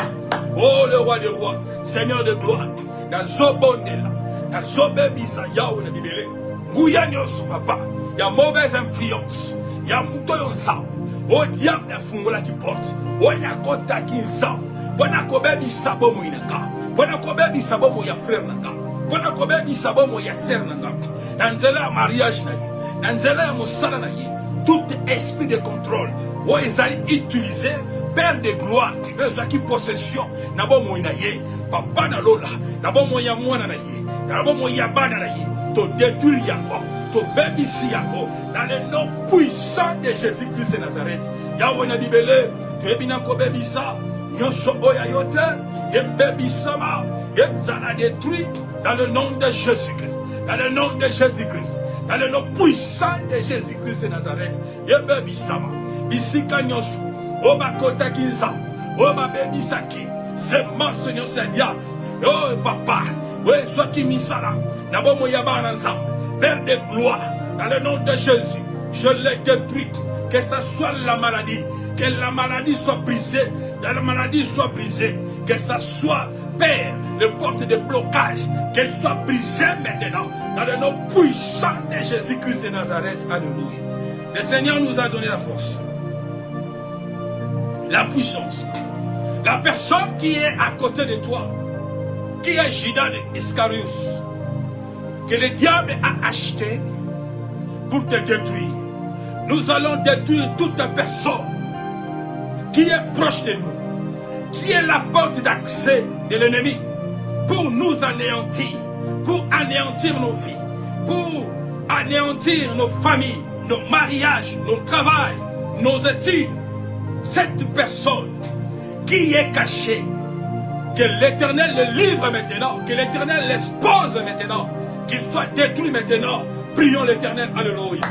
Oh le roi des rois, Seigneur de gloire, na zobondela, na zobebisa yawe na bibele, nguyanyosu papa, ya mauvaise influence, ya mutoyo nzao, o diable ya fungola ki porte, o yakota ki nzao, wana kobebisa bomo inanga, wana kobebisa bomo ya frère nanga, wana kobebisa bomo ya sœur nanga, na nzela ya mariage na ye, na nzela ya mosala na ye, tout esprit de contrôle, o ezali utilisé, Père de gloire, ezaki possession, nabo moina ye, papa na lola, nabo moya mwana na ye, nabo moya bana na ye, to détruire yango, to bebisi yango, dans le nom puissant de Jésus-Christ de Nazareth. Yahweh na bibele, to ebina ko bebisa, nyonso oya yote, yembebisa ma, yemzana détruit, dans le nom de Jésus-Christ, dans le nom de Jésus-Christ, dans le nom puissant de Jésus-Christ de Nazareth, yembebisa ma, bisika nyonso, Oba kota kinza, oba baby saki, c'est mon Seigneur, c'est diable. Oh papa, ouais, soit qui misala, n'abo moyabana ensemble, Père de gloire, dans le nom de Jésus, je les détruis, que ce soit la maladie, que la maladie soit brisée, que la maladie soit brisée, que ce soit, Père, les portes de blocage, qu'elles soient brisées maintenant, dans le nom puissant de Jésus-Christ de Nazareth. Alléluia. Le Seigneur nous a donné la force, la puissance. La personne qui est à côté de toi, qui est Judas Iscarius, que le diable a acheté pour te détruire. Nous allons détruire toute personne qui est proche de nous, qui est la porte d'accès de l'ennemi, pour nous anéantir, pour anéantir nos vies, pour anéantir nos familles, nos mariages, nos travails, nos études. Cette personne qui est cachée, que l'Éternel le livre maintenant, que l'Éternel l'expose maintenant, qu'il soit détruit maintenant. Prions l'Éternel, alléluia.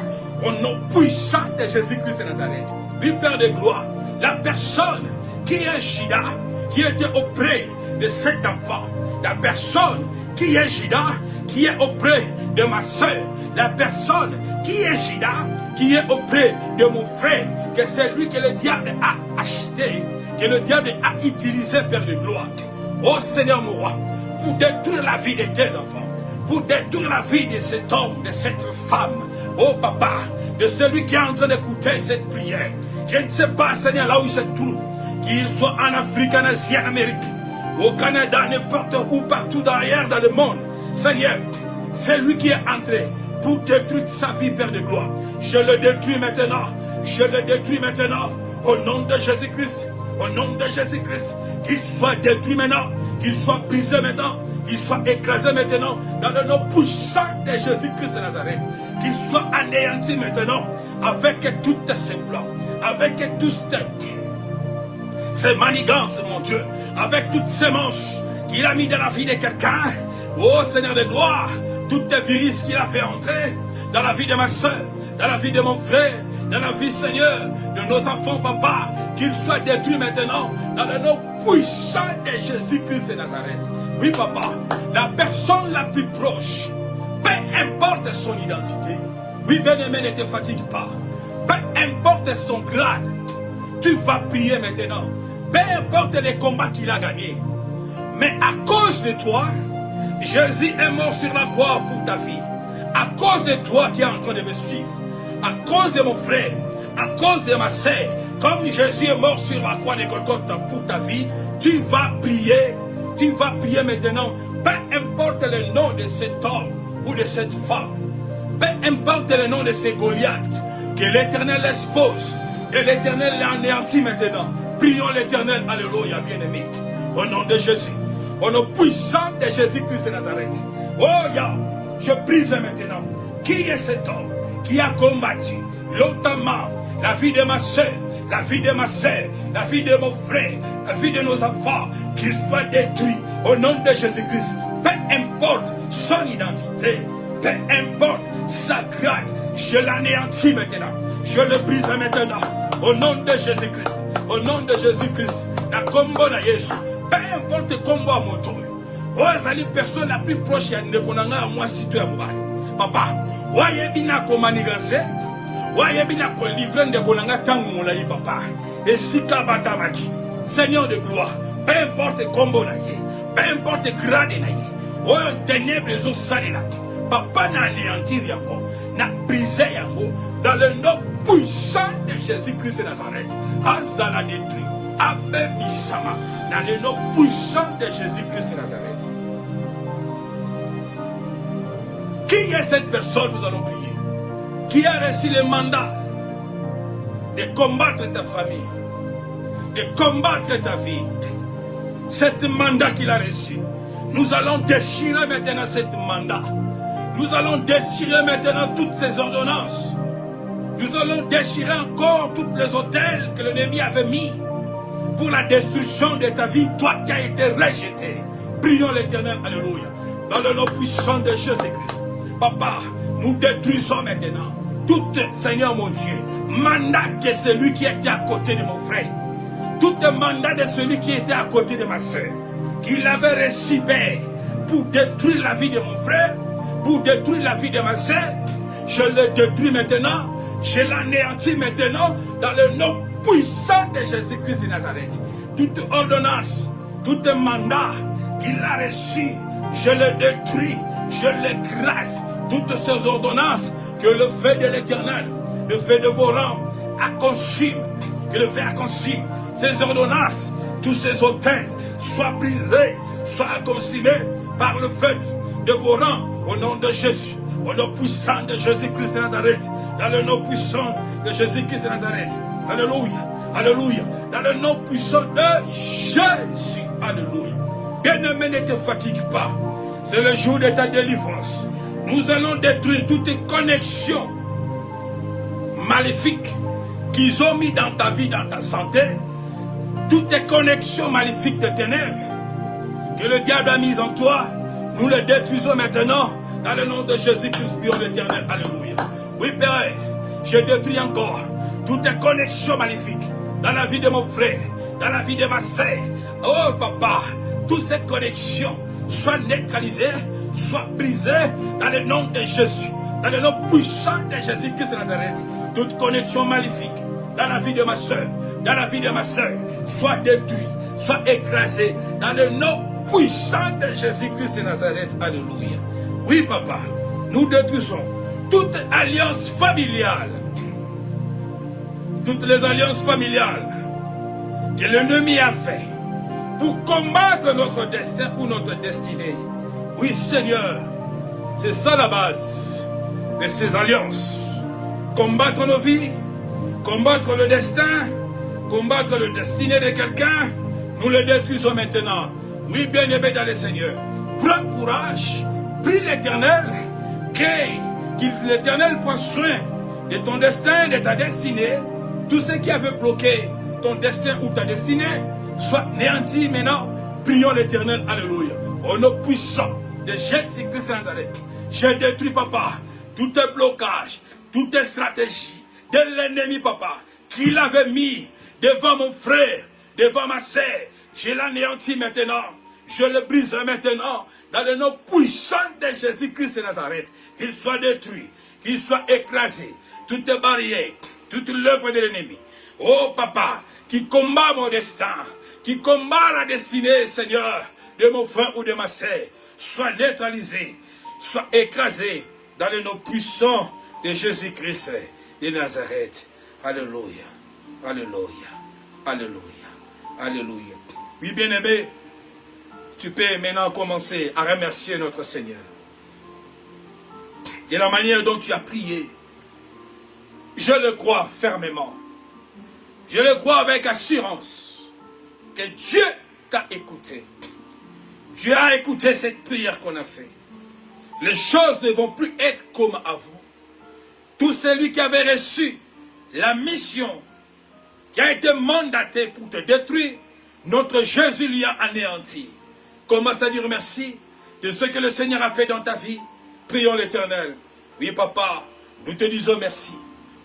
Au nom puissant de Jésus-Christ de Nazareth. Oui, Père de gloire, la personne qui est Judas, qui était auprès de cet enfant, la personne qui est Judas, qui est auprès de ma soeur, la personne qui est Judas, qui est auprès de mon frère, que c'est lui que le diable a acheté, que le diable a utilisé, Père de gloire. Oh Seigneur mon roi, pour détruire la vie de tes enfants, pour détruire la vie de cet homme, de cette femme, oh papa, de celui qui est en train d'écouter cette prière. Je ne sais pas, Seigneur, là où il se trouve, qu'il soit en Afrique, en Asie, en Amérique, au Canada, n'importe où, partout derrière dans le monde. Seigneur, c'est lui qui est entré pour détruire sa vie, Père de gloire. Je le détruis maintenant. Je le détruis maintenant. Au nom de Jésus-Christ. Au nom de Jésus-Christ. Qu'il soit détruit maintenant. Qu'il soit brisé maintenant. Qu'il soit écrasé maintenant. Dans le nom puissant de Jésus-Christ de Nazareth. Qu'il soit anéanti maintenant. Avec tous ses plans. Avec tous ses manigances, mon Dieu. Avec toutes ces manches qu'il a mis dans la vie de quelqu'un. Oh Seigneur de gloire. Toutes les virus qu'il a fait entrer dans la vie de ma soeur, dans la vie de mon frère, dans la vie, Seigneur, de nos enfants, papa, qu'ils soient détruits maintenant dans le nom puissant de Jésus-Christ de Nazareth. Oui, papa, la personne la plus proche, peu importe son identité, oui, bien-aimé, ne te fatigue pas, peu importe son grade, tu vas prier maintenant, peu importe les combats qu'il a gagnés, mais à cause de toi, Jésus est mort sur la croix pour ta vie. À cause de toi qui es en train de me suivre, à cause de mon frère, à cause de ma sœur, comme Jésus est mort sur la croix de Golgotha pour ta vie, tu vas prier maintenant, peu importe le nom de cet homme ou de cette femme, peu importe le nom de ces Goliaths, que l'Éternel expose, que l'Éternel l'anéantit maintenant. Prions l'Éternel, alléluia, bien-aimé, au nom de Jésus. Au nom puissant de Jésus-Christ de Nazareth. Oh ya, je brise maintenant. Qui est cet homme qui a combattu longtemps la vie de ma soeur, la vie de ma soeur, la vie de mon frère, la vie de nos enfants, qu'il soit détruit au nom de Jésus-Christ. Peu importe son identité, peu importe sa grade, je l'anéantis maintenant. Je le brise maintenant au nom de Jésus-Christ. Au nom de Jésus-Christ. La combo na Yesu. Peu importe combo à mon tour. Oh, la personne la plus proche de konanga moi si tu es moi. Papa, voyez bien comment manigancer. Voyez bien qu'on livre de konanga tangu molai papa. Et si kabatamaki. Seigneur de gloire, peu importe combo na ye, peu importe grade na ye. Oh, ténèbres au salina. Papa n'a anéanti yango, n'a brisé yango dans le nom puissant de Jésus-Christ de Nazareth. Azala détruit. Abbé Bissama. Dans le nom puissant de Jésus-Christ de Nazareth. Qui est cette personne, nous allons prier, qui a reçu le mandat de combattre ta famille, de combattre ta vie? Cet mandat qu'il a reçu, nous allons déchirer maintenant ce mandat. Nous allons déchirer maintenant toutes ces ordonnances. Nous allons déchirer encore tous les hôtels que l'ennemi avait mis pour la destruction de ta vie, toi qui as été rejeté. Prions l'Éternel, alléluia. Dans le nom puissant de Jésus-Christ. Papa, nous détruisons maintenant tout, Seigneur mon Dieu, mandat que celui qui était à côté de mon frère, tout mandat de celui qui était à côté de ma soeur, qu'il avait reçu, Père, pour détruire la vie de mon frère, pour détruire la vie de ma soeur, je le détruis maintenant, je l'anéantis maintenant, dans le nom puissant de Jésus-Christ de Nazareth. Toute ordonnance, tout mandat qu'il a reçu, je le détruis, je l'écrase. Toutes ces ordonnances que le feu de l'Éternel, le feu de vos rangs, a consume, que le feu a consume. Ces ordonnances, tous ces hôtels soient brisés, soient consumés par le feu de vos rangs, au nom de Jésus, au nom puissant de Jésus-Christ de Nazareth, dans le nom puissant de Jésus-Christ de Nazareth. Alléluia, alléluia, dans le nom puissant de Jésus, alléluia. Bien-aimé, ne te fatigue pas, c'est le jour de ta délivrance. Nous allons détruire toutes les connexions maléfiques qu'ils ont mis dans ta vie, dans ta santé, toutes les connexions maléfiques de ténèbres que le diable a mises en toi, nous les détruisons maintenant, dans le nom de Jésus-Christ, Dieu l'Éternel, alléluia. Oui, Père, je détruis encore toutes les connexions maléfiques dans la vie de mon frère, dans la vie de ma sœur. Oh papa, toutes ces connexions soient neutralisées, soient brisées dans le nom de Jésus, dans le nom puissant de Jésus-Christ de Nazareth. Toute connexion maléfique dans la vie de ma sœur, dans la vie de ma sœur, soit détruite, soit écrasée dans le nom puissant de Jésus-Christ de Nazareth. Alléluia. Oui papa, nous détruisons toute alliance familiale, toutes les alliances familiales que l'ennemi a fait pour combattre notre destin ou notre destinée. Oui Seigneur, c'est ça la base. de ces alliances. Combattre nos vies, combattre le destin, combattre le destiné de quelqu'un, nous le détruisons maintenant. Oui, bien-aimé dans le Seigneur, prends courage, prie l'Éternel, que l'Éternel prenne soin de ton destin, de ta destinée. Tout ce qui avait bloqué ton destin ou ta destinée soit néanti maintenant. Prions l'Éternel, alléluia. Au nom puissant de Jésus-Christ de Nazareth, je détruis, papa, tout blocage, toute stratégie de l'ennemi, papa, qu'il avait mis devant mon frère, devant ma sœur. Je l'anéantis maintenant, je le brise maintenant, dans le nom puissant de Jésus-Christ de Nazareth. Qu'il soit détruit, qu'il soit écrasé, toutes les barrières, toute l'œuvre de l'ennemi. Oh papa, qui combat mon destin, qui combat la destinée, Seigneur, de mon frère ou de ma sœur, soit neutralisé, soit écrasé, dans le nom puissant de Jésus-Christ de Nazareth. Alléluia, alléluia, alléluia, alléluia. Oui, bien-aimé, tu peux maintenant commencer à remercier notre Seigneur. De la manière dont tu as prié, je le crois fermement. Je le crois avec assurance que Dieu t'a écouté. Dieu a écouté cette prière qu'on a faite. Les choses ne vont plus être comme avant. Tout celui qui avait reçu la mission, qui a été mandaté pour te détruire, notre Jésus lui a anéanti. Commence à dire merci de ce que le Seigneur a fait dans ta vie. Prions l'Éternel. Oui, papa, nous te disons merci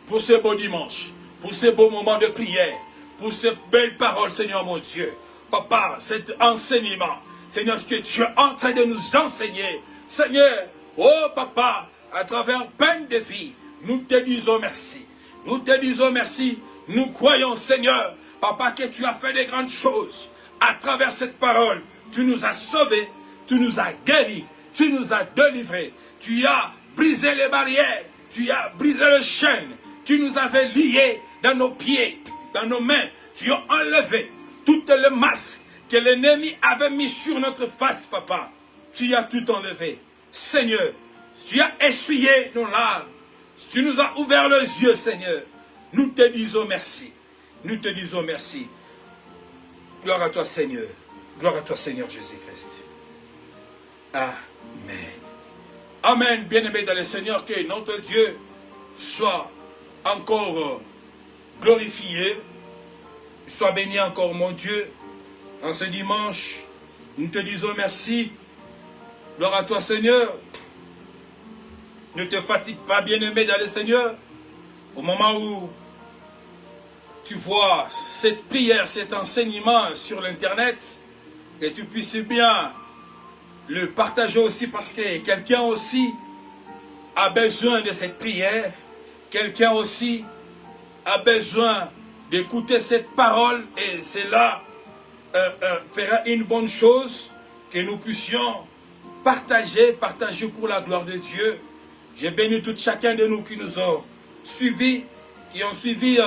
pour ce beau dimanche, pour ce beau moment de prière, pour ces belles paroles, Seigneur mon Dieu. Papa, cet enseignement, Seigneur, ce que tu es en train de nous enseigner, Seigneur, oh papa, à travers peine de vie, nous te disons merci. Nous te disons merci. Nous croyons, Seigneur, papa, que tu as fait de grandes choses. À travers cette parole, tu nous as sauvés, tu nous as guéris, tu nous as délivrés. Tu as brisé les barrières, tu as brisé le chêne, tu nous avais liés dans nos pieds, dans nos mains. Tu as enlevé toutes les masques que l'ennemi avait mis sur notre face, papa. Tu as tout enlevé. Seigneur, tu as essuyé nos larmes. Tu nous as ouvert les yeux, Seigneur. Nous te disons merci. Nous te disons merci. Gloire à toi, Seigneur. Gloire à toi, Seigneur Jésus-Christ. Amen. Amen. Bien-aimé dans le Seigneur, que notre Dieu soit encore glorifié. Sois béni encore, mon Dieu. En ce dimanche, nous te disons merci. Gloire à toi, Seigneur. Ne te fatigue pas, bien-aimé dans le Seigneur. Au moment où tu vois cette prière, cet enseignement sur l'Internet, que tu puisses bien le partager aussi, parce que quelqu'un aussi a besoin de cette prière. Quelqu'un aussi a besoin d'écouter cette parole, et cela fera une bonne chose que nous puissions partager pour la gloire de Dieu. J'ai béni tout chacun de nous qui nous ont suivis, qui ont suivi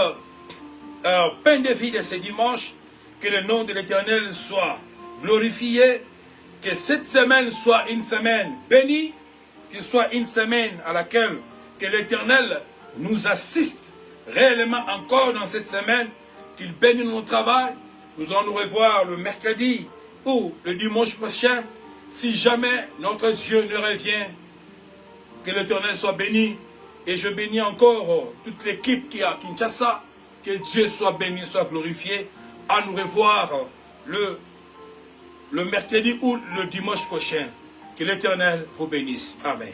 peine de vie de ce dimanche. Que le nom de l'Éternel soit glorifié, que cette semaine soit une semaine bénie, que soit une semaine à laquelle que l'Éternel nous assiste réellement encore dans cette semaine, qu'il bénisse notre travail. Nous allons nous revoir le mercredi ou le dimanche prochain, si jamais notre Dieu ne revient. Que l'Éternel soit béni, et je bénis encore toute l'équipe qui est à Kinshasa. Que Dieu soit béni, soit glorifié. À nous revoir le mercredi ou le dimanche prochain. Que l'Éternel vous bénisse. Amen.